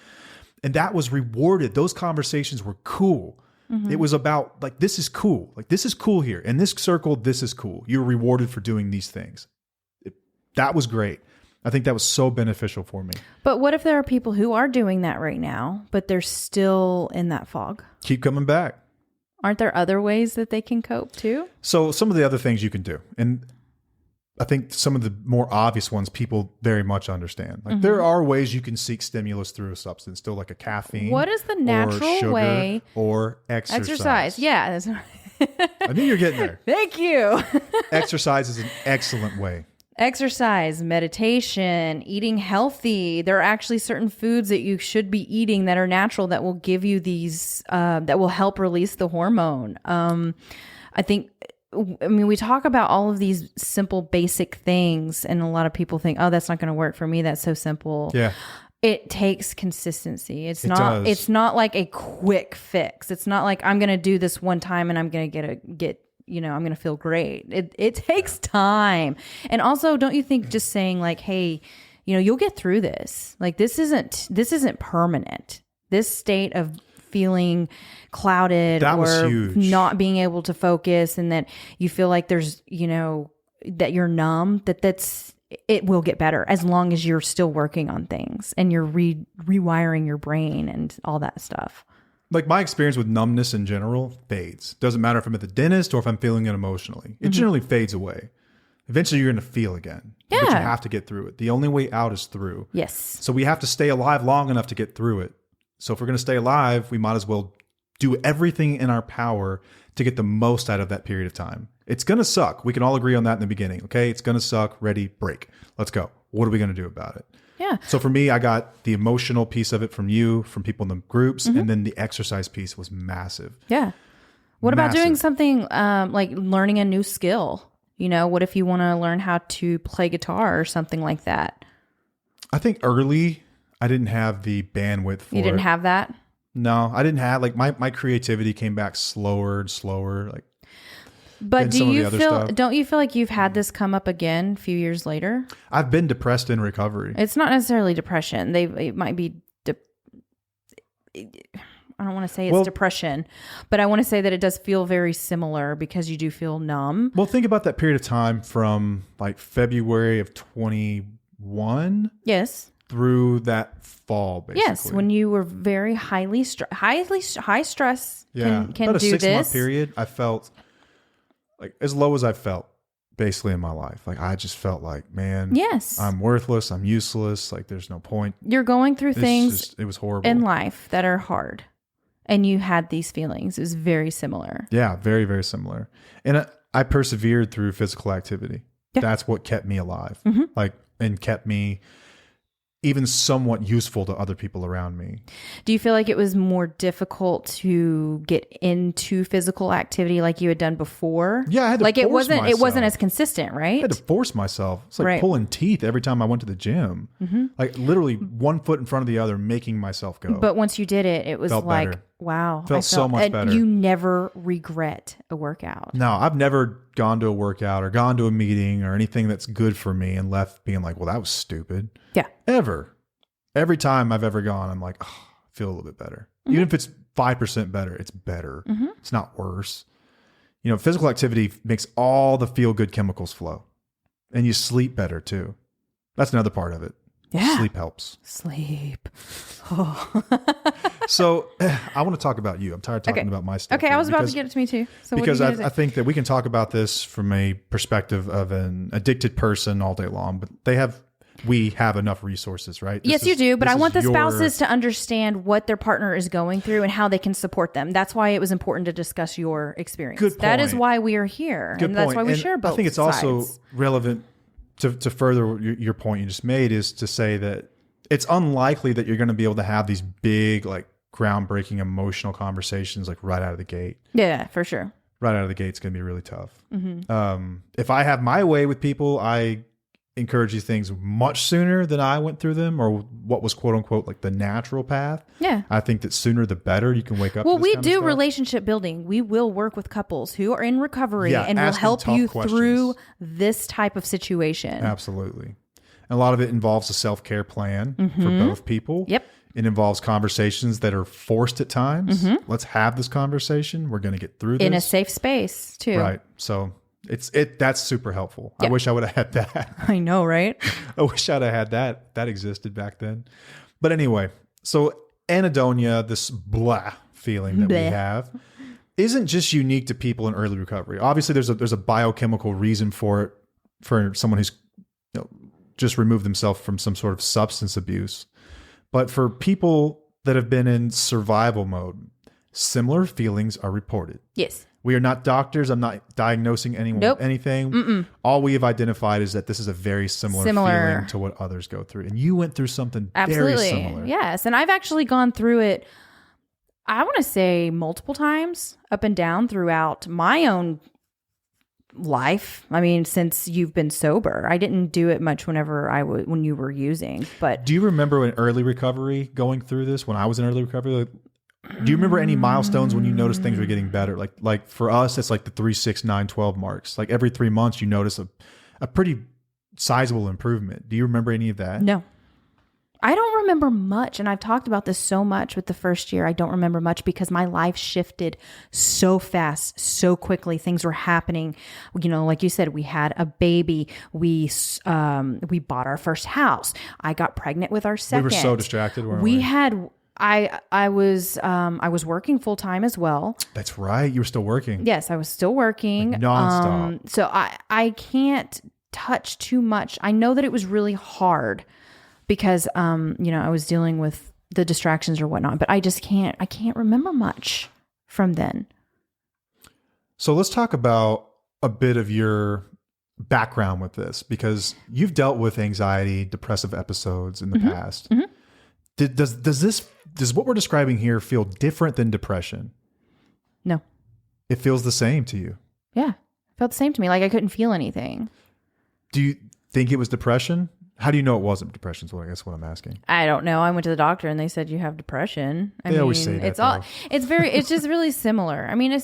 And that was rewarded. Those conversations were cool. It was about like, this is cool. Like, this is cool here. In this circle, this is cool. You're rewarded for doing these things. That was great. I think that was so beneficial for me. But what if there are people who are doing that right now, but they're still in that fog? Keep coming back. Aren't there other ways that they can cope too? So some of the other things you can do, and I think some of the more obvious ones people very much understand. Like there are ways you can seek stimulus through a substance, still like a caffeine. What is the natural way? Or exercise. Yeah. I knew you're getting there. Thank you. Exercise is an excellent way. Exercise, meditation, eating healthy. There are actually certain foods that you should be eating that are natural that will give you these, that will help release the hormone. We talk about all of these simple, basic things, and a lot of people think, oh, that's not going to work for me. That's so simple. Yeah. It takes consistency. It's not like a quick fix. It's not like I'm going to do this one time and I'm going to I'm going to feel great. It takes time. And also, don't you think just saying like, hey, you'll get through this. Like this isn't permanent. This state of feeling clouded or not being able to focus, and that you feel like there's, that you're numb, it will get better as long as you're still working on things and you're rewiring your brain and all that stuff. Like my experience with numbness in general fades. Doesn't matter if I'm at the dentist or if I'm feeling it emotionally. It generally fades away. Eventually you're going to feel again. Yeah. But you have to get through it. The only way out is through. Yes. So we have to stay alive long enough to get through it. So if we're going to stay alive, we might as well do everything in our power to get the most out of that period of time. It's going to suck. We can all agree on that in the beginning. Okay. It's going to suck. Ready, break. Let's go. What are we going to do about it? Yeah. So for me, I got the emotional piece of it from you, from people in the groups, and then the exercise piece was massive. Yeah. What about doing something like learning a new skill? What if you want to learn how to play guitar or something like that? I think early, I didn't have the bandwidth for it. You didn't have that? No, I didn't have, like, my creativity came back slower and slower. Like, but don't you feel like you've had this come up again a few years later? I've been depressed in recovery. It's not necessarily depression. It might be, I don't want to say it's depression, but I want to say that it does feel very similar because you do feel numb. Well, think about that period of time from like February of 21. Yes. through that fall, basically. Yes, when you were very high stress can about a do 6 this. month period, I felt like as low as I felt basically in my life. Like I just felt like, man, yes, I'm worthless. I'm useless. Like there's no point. You're going through things it was horrible in life that are hard. And you had these feelings. It was very similar. Yeah, very, very similar. And I persevered through physical activity. Yeah. That's what kept me alive. Like, and kept me even somewhat useful to other people around me. Do you feel like it was more difficult to get into physical activity like you had done before? Yeah, I had to like force myself. It wasn't as consistent, right? I had to force myself. It's like pulling teeth every time I went to the gym. Like literally one foot in front of the other, making myself go. But once you did it, it was like, better. Wow. Felt so much better. You never regret a workout. No, I've never gone to a workout or gone to a meeting or anything that's good for me and left being like, well, that was stupid. Yeah. Ever. Every time I've ever gone, I'm like, oh, I feel a little bit better. Even if it's 5% better, it's better. It's not worse. You know, physical activity makes all the feel-good chemicals flow. And you sleep better too. That's another part of it. Yeah. Sleep helps. Sleep. Oh. So I want to talk about you. I'm tired of talking about my stuff. Okay, I was about to get it to me too. So because I think that we can talk about this from a perspective of an addicted person all day long, but we have enough resources, right? Yes, you do. But I want the spouses to understand what their partner is going through and how they can support them. That's why it was important to discuss your experience. Good point. That is why we are here. Good and that's point. why we and share both sides. I think it's also relevant to further your point you just made is to say that it's unlikely that you're going to be able to have these big, like groundbreaking emotional conversations like right out of the gate. Yeah, for sure. Right out of the gate, it's going to be really tough. If I have my way with people, I encourage these things much sooner than I went through them or what was quote unquote like the natural path. Yeah. I think that sooner the better you can wake up. Well, we do relationship building. We will work with couples who are in recovery and will help you through this type of situation. Absolutely. And a lot of it involves a self-care plan for both people. Yep. It involves conversations that are forced at times. Let's have this conversation. We're going to get through this. In a safe space too. Right. So that's super helpful. Yep. I wish I would have had that. I know, right? I wish I'd have had that. That existed back then. But anyway, so anhedonia, this blah feeling that we have, isn't just unique to people in early recovery. Obviously, there's a biochemical reason for it for someone who's just removed themselves from some sort of substance abuse. But for people that have been in survival mode, similar feelings are reported. Yes. We are not doctors. I'm not diagnosing anyone with anything. All we have identified is that this is a very similar feeling to what others go through. And you went through something very similar. Yes. And I've actually gone through it, I want to say multiple times up and down throughout my own life. I mean, since you've been sober, I didn't do it much when you were using, but do you remember in early recovery going through this when I was in early recovery? Do you remember any milestones when you noticed things were getting better? Like for us, it's like the 3, 6, 9, 12 marks. Like every 3 months, you notice a pretty sizable improvement. Do you remember any of that? No. I don't remember much. And I've talked about this so much with the first year. I don't remember much because my life shifted so fast, so quickly. Things were happening. You know, like you said, we had a baby. We bought our first house. I got pregnant with our second. We were so distracted, weren't we? I was working full time as well. That's right. You were still working. Yes, I was still working. Like nonstop. So I can't touch too much. I know that it was really hard because, I was dealing with the distractions or whatnot, but I can't remember much from then. So let's talk about a bit of your background with this because you've dealt with anxiety, depressive episodes in the past. Does what we're describing here feel different than depression? No. It feels the same to you? Yeah. It felt the same to me. Like I couldn't feel anything. Do you think it was depression? How do you know it wasn't depression? Is what I'm asking. I don't know. I went to the doctor and they said you have depression. They always say that. It's just really similar. I mean,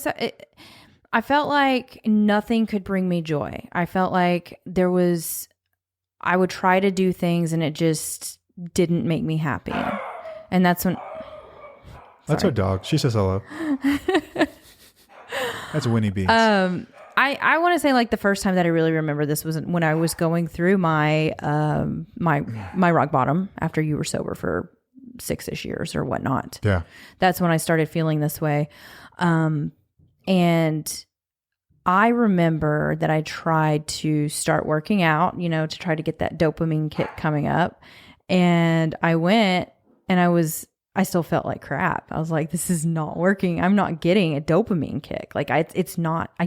I felt like nothing could bring me joy. I felt like I would try to do things and it just didn't make me happy. And that's when... That's our dog. She says hello. That's Winnie Beans. I want to say like the first time that I really remember this was when I was going through my my rock bottom after you were sober for 6-ish years or whatnot. Yeah. That's when I started feeling this way. And I remember that I tried to start working out, to try to get that dopamine kick coming up. And I went and I still felt like crap. I was like, this is not working. I'm not getting a dopamine kick. Like I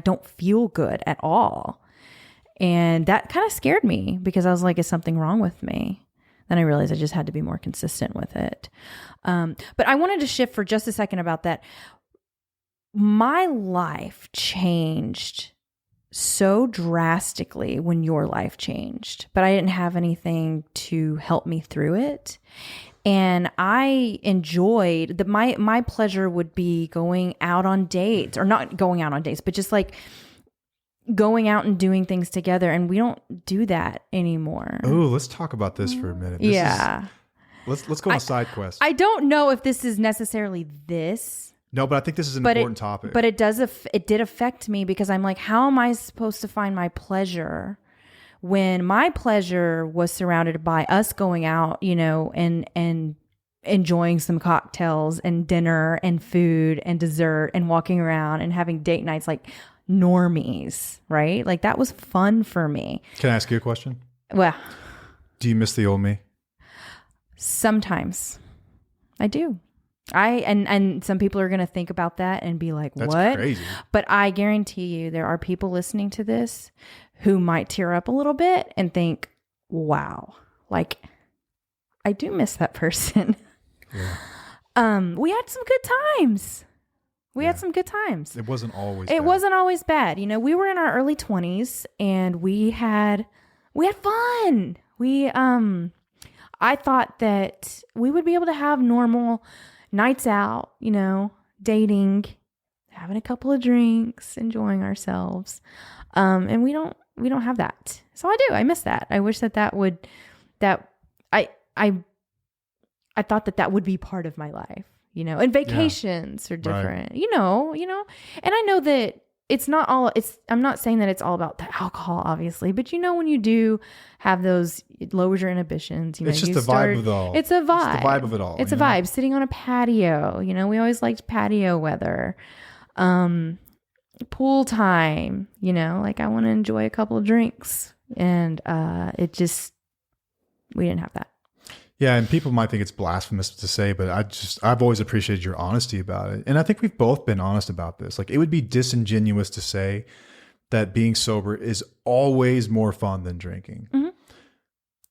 don't feel good at all. And that kind of scared me because I was like, is something wrong with me? Then I realized I just had to be more consistent with it. But I wanted to shift for just a second about that. My life changed so drastically when your life changed, but I didn't have anything to help me through it. And I enjoyed my pleasure would be going out on dates, or not going out on dates, but just like going out and doing things together. And we don't do that anymore. Oh, let's talk about this for a minute. Let's go on a side quest. I don't know if this is necessarily this. No, but I think this is an important topic. But it did affect me because I'm like, how am I supposed to find my pleasure when my pleasure was surrounded by us going out, and enjoying some cocktails and dinner and food and dessert and walking around and having date nights like normies, right? Like that was fun for me. Can I ask you a question? Well, do you miss the old me? Sometimes I do. And some people are going to think about that and be like, That's what? Crazy. But I guarantee you there are people listening to this who might tear up a little bit and think, wow, like I do miss that person. Yeah. We had some good times. We had some good times. It wasn't always bad. We were in our early 20s and we had fun. I thought that we would be able to have normal nights out, dating, having a couple of drinks, enjoying ourselves. And we don't have that. So I miss that. I wish I thought that would be part of my life, and vacations are different, right. And I know that I'm not saying that it's all about the alcohol, obviously, but when you do have those, it lowers your inhibitions. It's just the vibe of it all. It's a vibe. It's the vibe of it all. It's a vibe. Sitting on a patio. We always liked patio weather. Pool time. Like I want to enjoy a couple of drinks, and we didn't have that. Yeah, and people might think it's blasphemous to say, but I've always appreciated your honesty about it. And I think we've both been honest about this. Like it would be disingenuous to say that being sober is always more fun than drinking. Mm-hmm.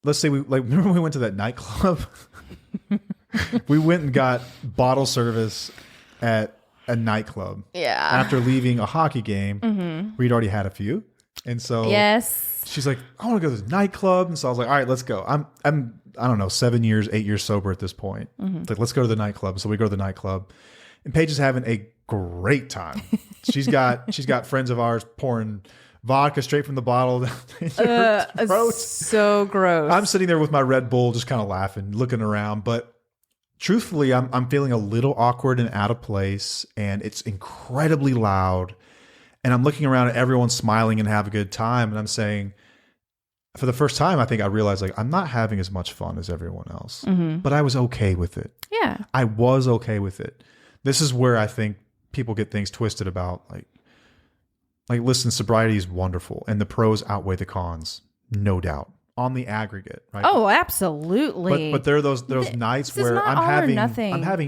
Let's say remember when we went to that nightclub? We went and got bottle service at a nightclub. Yeah. After leaving a hockey game, mm-hmm. We'd already had a few. And so yes, she's like, I want to go to this nightclub. And so I was like, all right, let's go. I'm I don't know, 8 years sober at this point. Mm-hmm. It's like, let's go to the nightclub. So we go to the nightclub, and Paige is having a great time. She's got friends of ours pouring vodka straight from the bottle into her throat. So gross. I'm sitting there with my Red Bull, just kind of laughing, looking around. But truthfully, I'm feeling a little awkward and out of place, and it's incredibly loud. And I'm looking around at everyone smiling and have a good time. And I'm saying, for the first time, I think I realized like I'm not having as much fun as everyone else, mm-hmm. but I was okay with it. Yeah. I was okay with it. This is where I think people get things twisted about like listen, sobriety is wonderful and the pros outweigh the cons, no doubt, on the aggregate, right? Oh, absolutely. But there are those nights where I'm having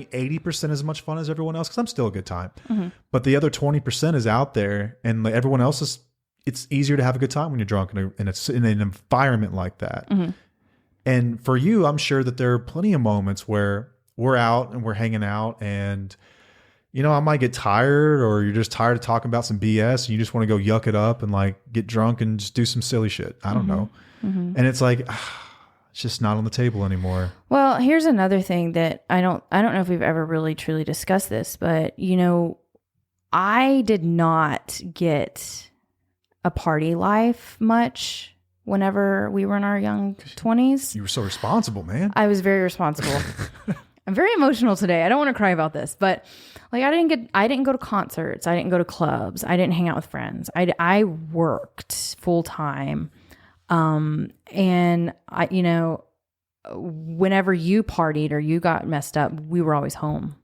80% as much fun as everyone else because I'm still a good time. Mm-hmm. But the other 20% is out there, and like everyone else is. It's easier to have a good time when you're drunk and it's in an environment like that. Mm-hmm. And for you, I'm sure that there are plenty of moments where we're out and we're hanging out, and I might get tired, or you're just tired of talking about some BS and you just want to go yuck it up and like get drunk and just do some silly shit. I don't know. Mm-hmm. And it's like, it's just not on the table anymore. Well, here's another thing that I don't know if we've ever really truly discussed this, but I did not get a party life much whenever we were in our young 20s. You were so responsible, man. I was very responsible. I'm very emotional today. I don't want to cry about this, but like I didn't go to concerts. I didn't go to clubs. I didn't hang out with friends. I worked full time. And I, whenever you partied or you got messed up, we were always home.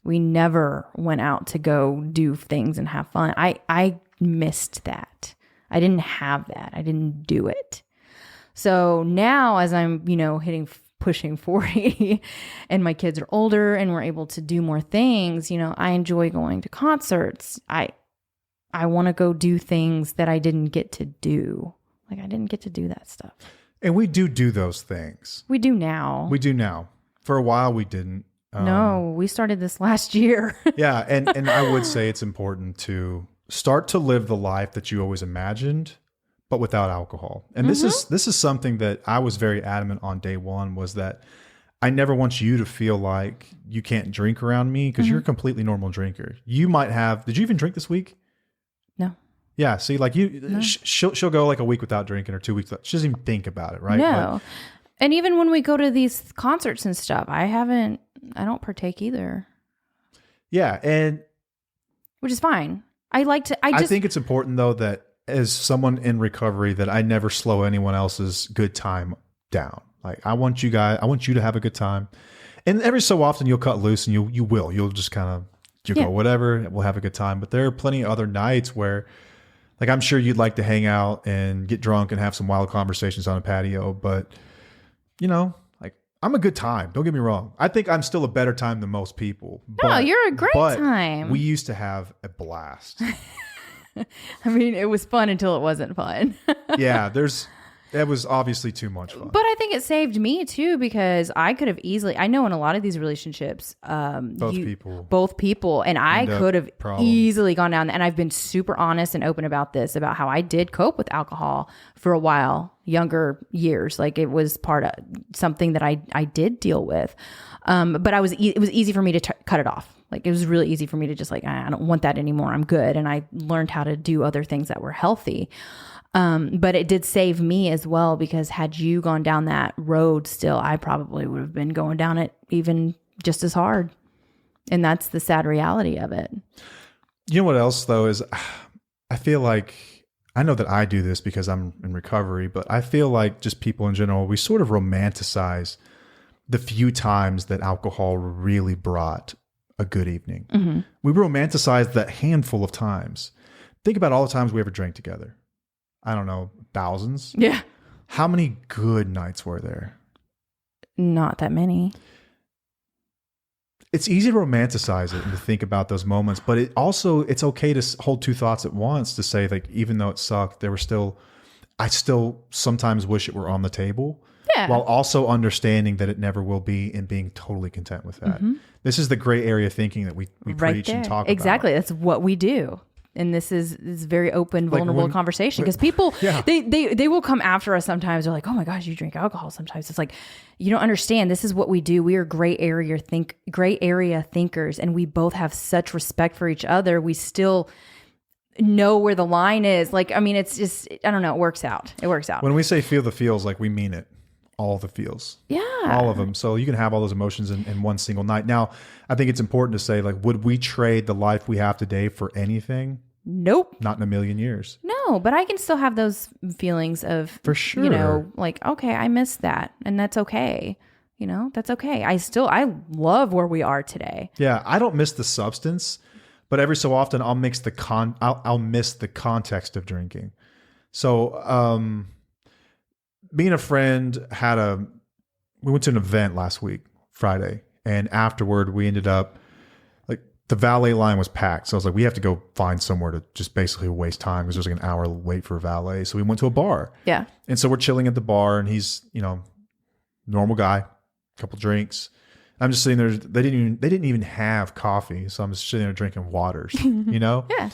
We never went out to go do things and have fun. I missed that. I didn't have that. I didn't do it. So now as I'm, pushing 40 and my kids are older and we're able to do more things, I enjoy going to concerts. I want to go do things that I didn't get to do. Like I didn't get to do that stuff. And we do those things. We do now. For a while we didn't. No, we started this last year. Yeah. And I would say it's important to start to live the life that you always imagined, but without alcohol. And this is something that I was very adamant on day one, was that I never want you to feel like you can't drink around me because you're a completely normal drinker. You might have, did you even drink this week? No. Yeah. See, like she'll go like a week without drinking or 2 weeks. She doesn't even think about it. Right. No. And even when we go to these concerts and stuff, I don't partake either. Yeah. And which is fine. I think it's important though, that as someone in recovery, that I never slow anyone else's good time down. Like I want you to have a good time. And every so often you'll cut loose and you'll just kind of, go, whatever, we'll have a good time. But there are plenty of other nights where, like, I'm sure you'd like to hang out and get drunk and have some wild conversations on a patio, but like I'm a good time. Don't get me wrong. I think I'm still a better time than most people. No, you're a great time. We used to have a blast. I mean, it was fun until it wasn't fun. Yeah, that was obviously too much fun. But I think it saved me too, because I could have I know in a lot of these relationships, both people, and I could have easily gone down. And I've been super honest and open about this, about how I did cope with alcohol for a while, younger years. Like it was part of something that I did deal with. But it was easy for me to cut it off. Like it was really easy for me to just like, I don't want that anymore. I'm good. And I learned how to do other things that were healthy. But it did save me as well, because had you gone down that road still, I probably would have been going down it even just as hard. And that's the sad reality of it. You know what else though is, I feel like, I know that I do this because I'm in recovery, but I feel like just people in general, we sort of romanticize the few times that alcohol really brought a good evening. Mm-hmm. We romanticize that handful of times. Think about all the times we ever drank together. I don't know, thousands. Yeah. How many good nights were there? Not that many. It's easy to romanticize it and to think about those moments, but it's okay to hold two thoughts at once, to say, like, even though it sucked, I still sometimes wish it were on the table. Yeah. While also understanding that it never will be, and being totally content with that. Mm-hmm. This is the gray area thinking that we preach and talk about. Exactly. That's what we do. And this is very open, vulnerable conversation, because people, they will come after us sometimes. They're like, oh my gosh, you drink alcohol sometimes. It's like, you don't understand. This is what we do. We are gray area thinkers, and we both have such respect for each other. We still know where the line is. Like, I mean, it's just, I don't know. It works out. When we say feel the feels, like we mean it. All the feels. Yeah. All of them. So you can have all those emotions in one single night. Now, I think it's important to say, like, would we trade the life we have today for anything? Nope. Not in a million years. No, but I can still have those feelings of, for sure, like, okay, I missed that. And that's okay. That's okay. I love where we are today. Yeah. I don't miss the substance, but every so often I'll miss the context of drinking. So, me and a friend we went to an event last week, Friday, and afterward we ended up, like, the valet line was packed. So I was like, we have to go find somewhere to just basically waste time, because there's like an hour wait for a valet. So we went to a bar. Yeah. And so we're chilling at the bar, and he's, normal guy, a couple drinks. I'm just sitting there. They didn't even have coffee. So I'm just sitting there drinking waters, Yeah.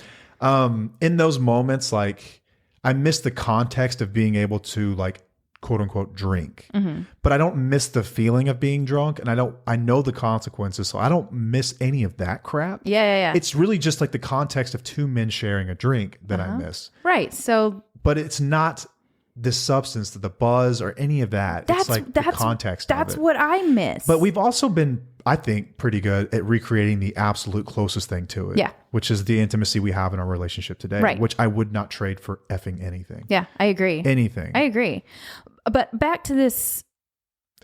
In those moments, like, I miss the context of being able to, like, quote unquote drink, but I don't miss the feeling of being drunk, and I know the consequences, so I don't miss any of that crap. Yeah. It's really just like the context of two men sharing a drink that I miss. Right. So, but it's not the substance, the buzz, or any of that. It's like the context. That's what I miss. But we've also been I think, pretty good at recreating the absolute closest thing to it. Yeah. Which is the intimacy we have in our relationship today. Right. Which I would not trade for effing anything. Yeah, I agree. Anything. I agree. But back to this.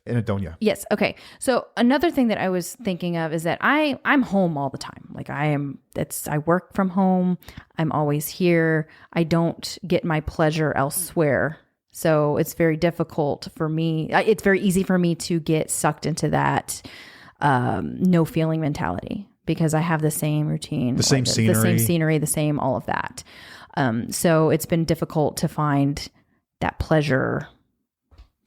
Anhedonia. Yes. Okay. So another thing that I was thinking of is that I'm home all the time. Like I work from home. I'm always here. I don't get my pleasure elsewhere. So it's very difficult for me. It's very easy for me to get sucked into that no feeling mentality because I have the same routine, the same scenery, the same all of that. So it's been difficult to find that pleasure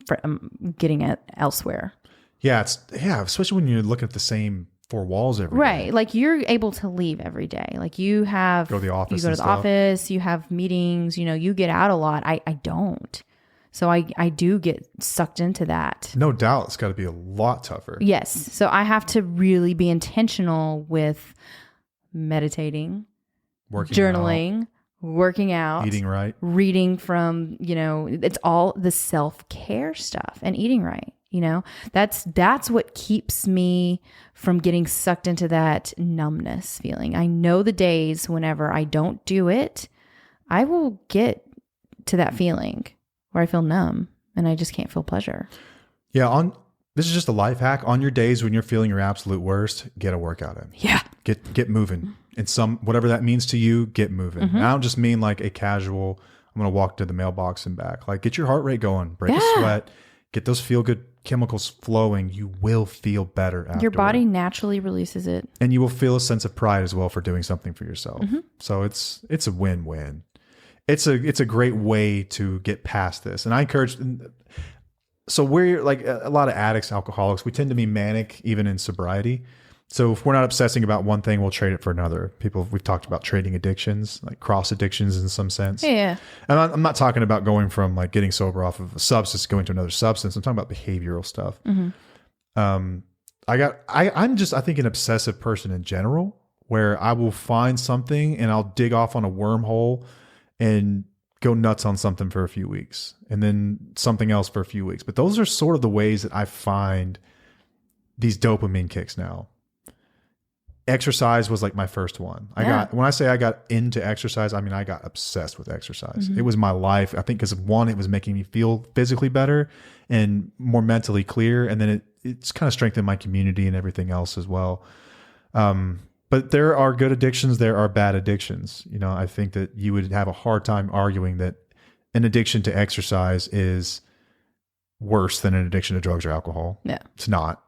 from getting it elsewhere. Yeah, especially when you're looking at the same four walls every day. Right. Like you're able to leave every day. Like you have go to the office. You go to the office, you have meetings, you get out a lot. I don't. So I do get sucked into that. No doubt it's got to be a lot tougher. Yes. So I have to really be intentional with meditating, journaling, working out, eating right, reading from, it's all the self-care stuff and eating right. That's what keeps me from getting sucked into that numbness feeling. I know the days whenever I don't do it, I will get to that feeling where I feel numb and I just can't feel pleasure. Yeah. This is just a life hack. On your days when you're feeling your absolute worst, get a workout in. Yeah. Get moving. And whatever that means to you, get moving. Mm-hmm. And I don't just mean like a casual, I'm going to walk to the mailbox and back. Like get your heart rate going, break a sweat, get those feel good chemicals flowing. You will feel better afterward. Your body naturally releases it. And you will feel a sense of pride as well for doing something for yourself. Mm-hmm. So it's a win-win. It's a great way to get past this. And I encourage, so we're like a lot of addicts, alcoholics, we tend to be manic even in sobriety. So if we're not obsessing about one thing, we'll trade it for another. We've talked about trading addictions, like cross addictions in some sense. Yeah. And I'm not talking about going from like getting sober off of a substance, going to another substance. I'm talking about behavioral stuff. Mm-hmm. I'm just, I think, an obsessive person in general, where I will find something and I'll dig off on a wormhole and go nuts on something for a few weeks and then something else for a few weeks. But those are sort of the ways that I find these dopamine kicks now. Exercise was like my first one. When I say I got into exercise, I mean, I got obsessed with exercise. Mm-hmm. It was my life. I think because one, it was making me feel physically better and more mentally clear. And then it's kind of strengthened my community and everything else as well. But there are good addictions. There are bad addictions. I think that you would have a hard time arguing that an addiction to exercise is worse than an addiction to drugs or alcohol. Yeah. It's not.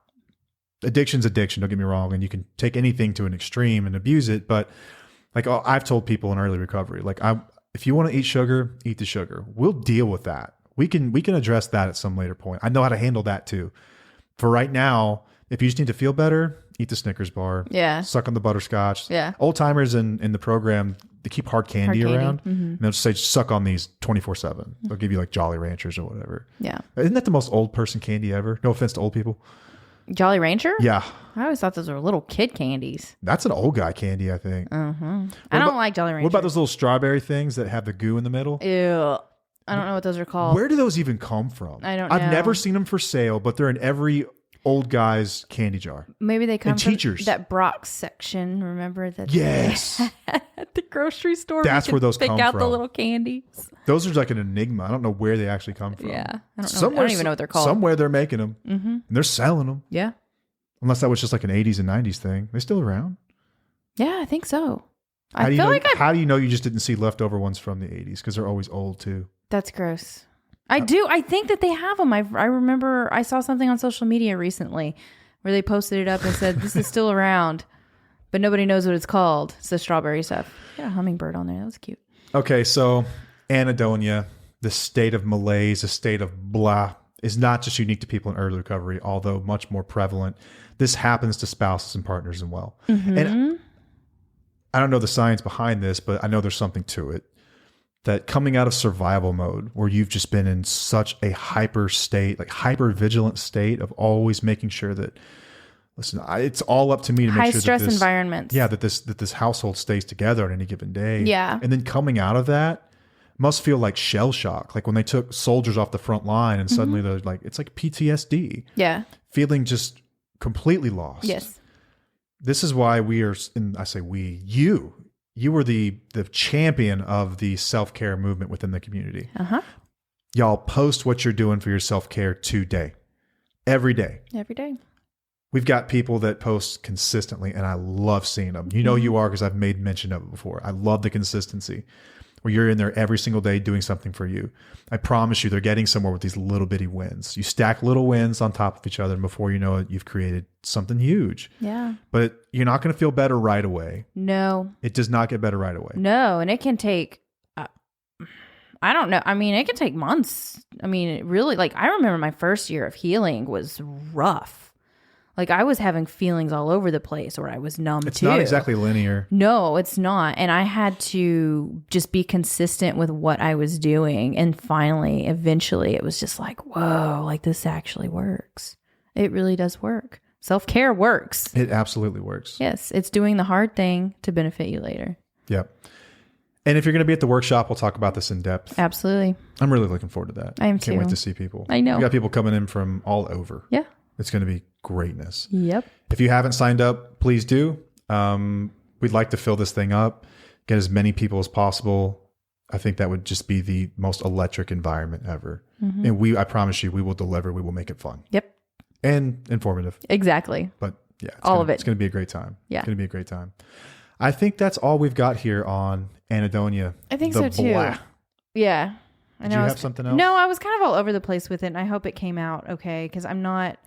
Addiction's addiction, don't get me wrong. And you can take anything to an extreme and abuse it. But like I've told people in early recovery, like if you want to eat sugar, eat the sugar. We'll deal with that. We can address that at some later point. I know how to handle that too. For right now, if you just need to feel better, eat the Snickers bar. Yeah. Suck on the butterscotch. Yeah. Old timers in the program, they keep hard candy around. Mm-hmm. And they'll just say, suck on these 24/7. They'll give you like Jolly Ranchers or whatever. Yeah. Isn't that the most old person candy ever? No offense to old people. Jolly Rancher? Yeah. I always thought those were little kid candies. That's an old guy candy, I think. Mm-hmm. I don't like Jolly Rancher. What about those little strawberry things that have the goo in the middle? Ew. I don't know what those are called. Where do those even come from? I don't know. I've never seen them for sale, but they're in every old guy's candy jar. Maybe they come from teachers. That Brock section. Remember that? Yes. At the grocery store. That's where those come from. Pick out the little candies. Those are like an enigma. I don't know where they actually come from. Yeah. I don't even know what they're called. Somewhere they're making them. Mm-hmm. And they're selling them. Yeah. Unless that was just like an 80s and 90s thing. They still around? Yeah, I think so. How do you know you just didn't see leftover ones from the 80s? Because they're always old too. That's gross. I do. I think that they have them. I remember I saw something on social media recently where they posted it up and said, this is still around, but nobody knows what it's called. It's the strawberry stuff. Got a hummingbird on there. That was cute. Okay, so anhedonia, the state of malaise, the state of blah, is not just unique to people in early recovery, although much more prevalent. This happens to spouses and partners as well. Mm-hmm. And I don't know the science behind this, but I know there's something to it. That coming out of survival mode, where you've just been in such a hyper state, like hyper vigilant state of always making sure that, listen, it's all up to me to make sure high stress that this, environments. Yeah, that this household stays together on any given day. Yeah. And then coming out of that must feel like shell shock. Like when they took soldiers off the front line and suddenly they're like, it's like PTSD. Yeah. Feeling just completely lost. Yes. This is why we are, and I say we, you were the champion of the self-care movement within the community. Y'all post what you're doing for your self-care today. Every day. Every day. We've got people that post consistently, and I love seeing them. You know you are, because I've made mention of it before. I love the consistency where you're in there every single day doing something for you. I promise you they're getting somewhere with these little bitty wins. You stack little wins on top of each other, and before you know it, you've created something huge. Yeah. But you're not going to feel better right away. No. It does not get better right away. No, and it can take... I don't know. I mean, it can take months. I mean, it really, like, I remember my first year of healing was rough. Like, I was having feelings all over the place, or I was numb It's too. not exactly linear. No, it's not. And I had to just be consistent with what I was doing. And finally, eventually, it was just like, whoa, like this actually works. It really does work. Self-care works. It absolutely works. Yes, it's doing the hard thing to benefit you later. Yep. And if you're going to be at the workshop, we'll talk about this in depth. Absolutely. I'm really looking forward to that. I am Can't too. wait to see people. I know. We got people coming in from all over. Yeah. It's going to be greatness. Yep. If you haven't signed up, please do. We'd like to fill this thing up, get as many people as possible. I think that would just be the most electric environment ever. And I promise you, we will deliver. We will make it fun. Yep. And informative. Exactly. But yeah, of it. It's going to be a great time. Yeah. It's going to be a great time. I think that's all we've got here on Anhedonia. I think so too. Blah. Yeah. I Did know you have something else? No, I was kind of all over the place with it, and I hope it came out okay, because I'm not...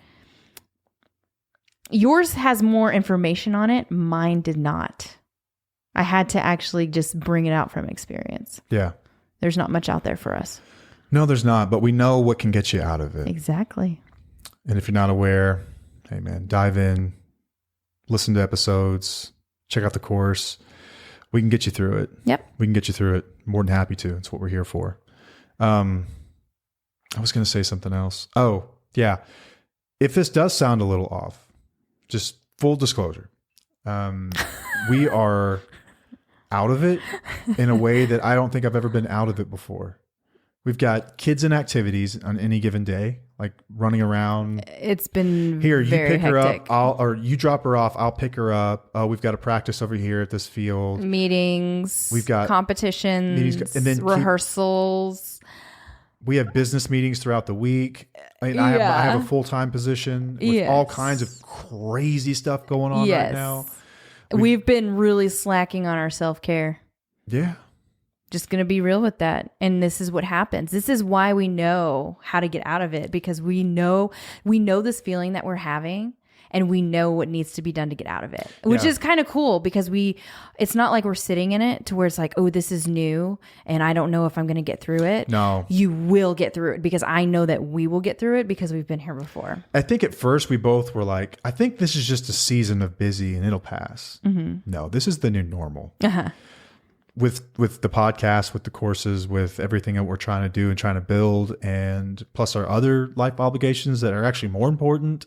Yours has more information on it. Mine did not. I had to actually just bring it out from experience. Yeah. There's not much out there for us. No, there's not, but we know what can get you out of it. Exactly. And if you're not aware, hey man, dive in, listen to episodes, check out the course. We can get you through it. Yep. We can get you through it. More than happy to. It's what we're here for. I was going to say something else. Oh, yeah. If this does sound a little off, just full disclosure, we are out of it in a way that I don't think I've ever been out of it before. We've got kids and activities on any given day, like running around. It's been here. You very pick hectic. her up, or you drop her off. I'll pick her up. We've got a practice over here at this field. Meetings. We've got competitions. and then rehearsals. We have business meetings throughout the week. I have a full-time position with all kinds of crazy stuff going on right now. We've been really slacking on our self-care. Yeah. Just going to be real with that. And this is what happens. This is why we know how to get out of it, because we know this feeling that we're having, and we know what needs to be done to get out of it, which is kind of cool, because it's not like we're sitting in it to where it's like, oh, this is new and I don't know if I'm going to get through it. No, you will get through it, because I know that we will get through it, because we've been here before. I think at first we both were like, I think this is just a season of busy and it'll pass. No, this is the new normal. With the podcast, with the courses, with everything that we're trying to do and trying to build, and plus our other life obligations that are actually more important.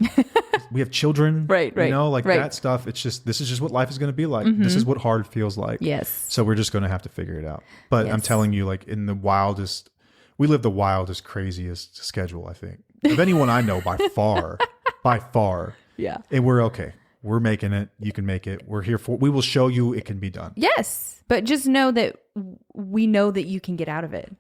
We have children, right. You know, that stuff. It's just, this is just what life is going to be like. This is what hard feels like. Yes. So we're just going to have to figure it out. But I'm telling you, like, in the wildest, we live the wildest, craziest schedule, I think, of anyone I know by far. Yeah. And we're okay. We're making it. You can make it. We're here we will show you it can be done. Yes. But just know that we know that you can get out of it.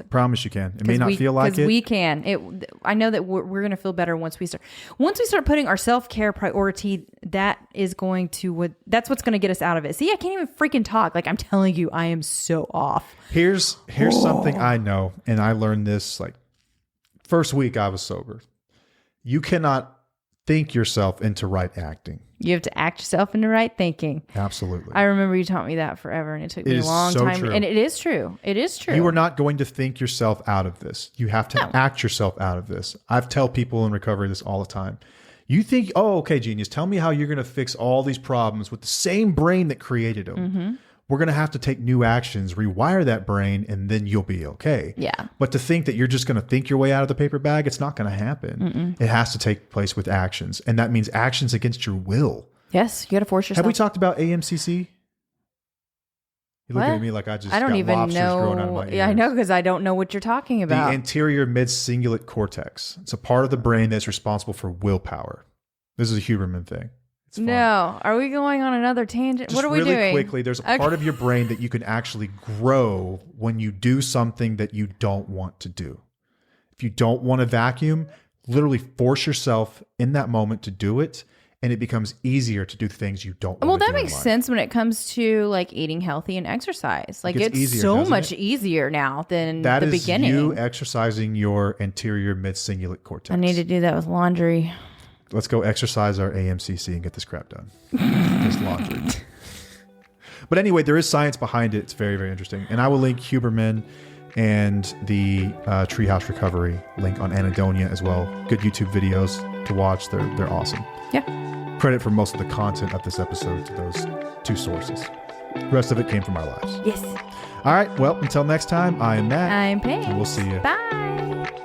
Promise you can. It may not feel like it. Because we can. I know that we're going to feel better once we start putting our self-care priority. That's what's going to get us out of it. See, I can't even freaking talk. Like, I'm telling you, I am so off. Here's something I know. And I learned this like first week I was sober. You cannot think yourself into right acting. You have to act yourself into right thinking. Absolutely. I remember you taught me that forever, and it took me a long time. True. And it is true. It is true. You are not going to think yourself out of this. You have to act yourself out of this. I've tell people in recovery this all the time. You think, oh, okay, genius, tell me how you're going to fix all these problems with the same brain that created them. We're going to have to take new actions, rewire that brain, and then you'll be okay. Yeah. But to think that you're just going to think your way out of the paper bag, it's not going to happen. It has to take place with actions. And that means actions against your will. Yes. You got to force yourself. Have we talked about AMCC? You're looking at me like I don't even lobsters growing out of my ears. Yeah, I know, because I don't know what you're talking about. The anterior mid-cingulate cortex. It's a part of the brain that's responsible for willpower. This is a Huberman thing. It's fun. No. Are we going on another tangent? Just what are we really doing? Quickly, there's a part of your brain that you can actually grow when you do something that you don't want to do. If you don't want to vacuum, literally force yourself in that moment to do it, and it becomes easier to do things you don't want to do. Well, that makes sense when it comes to like eating healthy and exercise. Like it's easier, so much easier now than the beginning. That is you exercising your anterior mid-cingulate cortex. I need to do that with laundry. Let's go exercise our AMCC and get this crap done. This laundry. But anyway, there is science behind it. It's very, very interesting. And I will link Huberman and the Treehouse Recovery link on Anhedonia as well. Good YouTube videos to watch. They're awesome. Yeah. Credit for most of the content of this episode to those two sources. The rest of it came from our lives. Yes. All right. Well, until next time, I am Matt. I'm Paige. And we'll see you. Bye.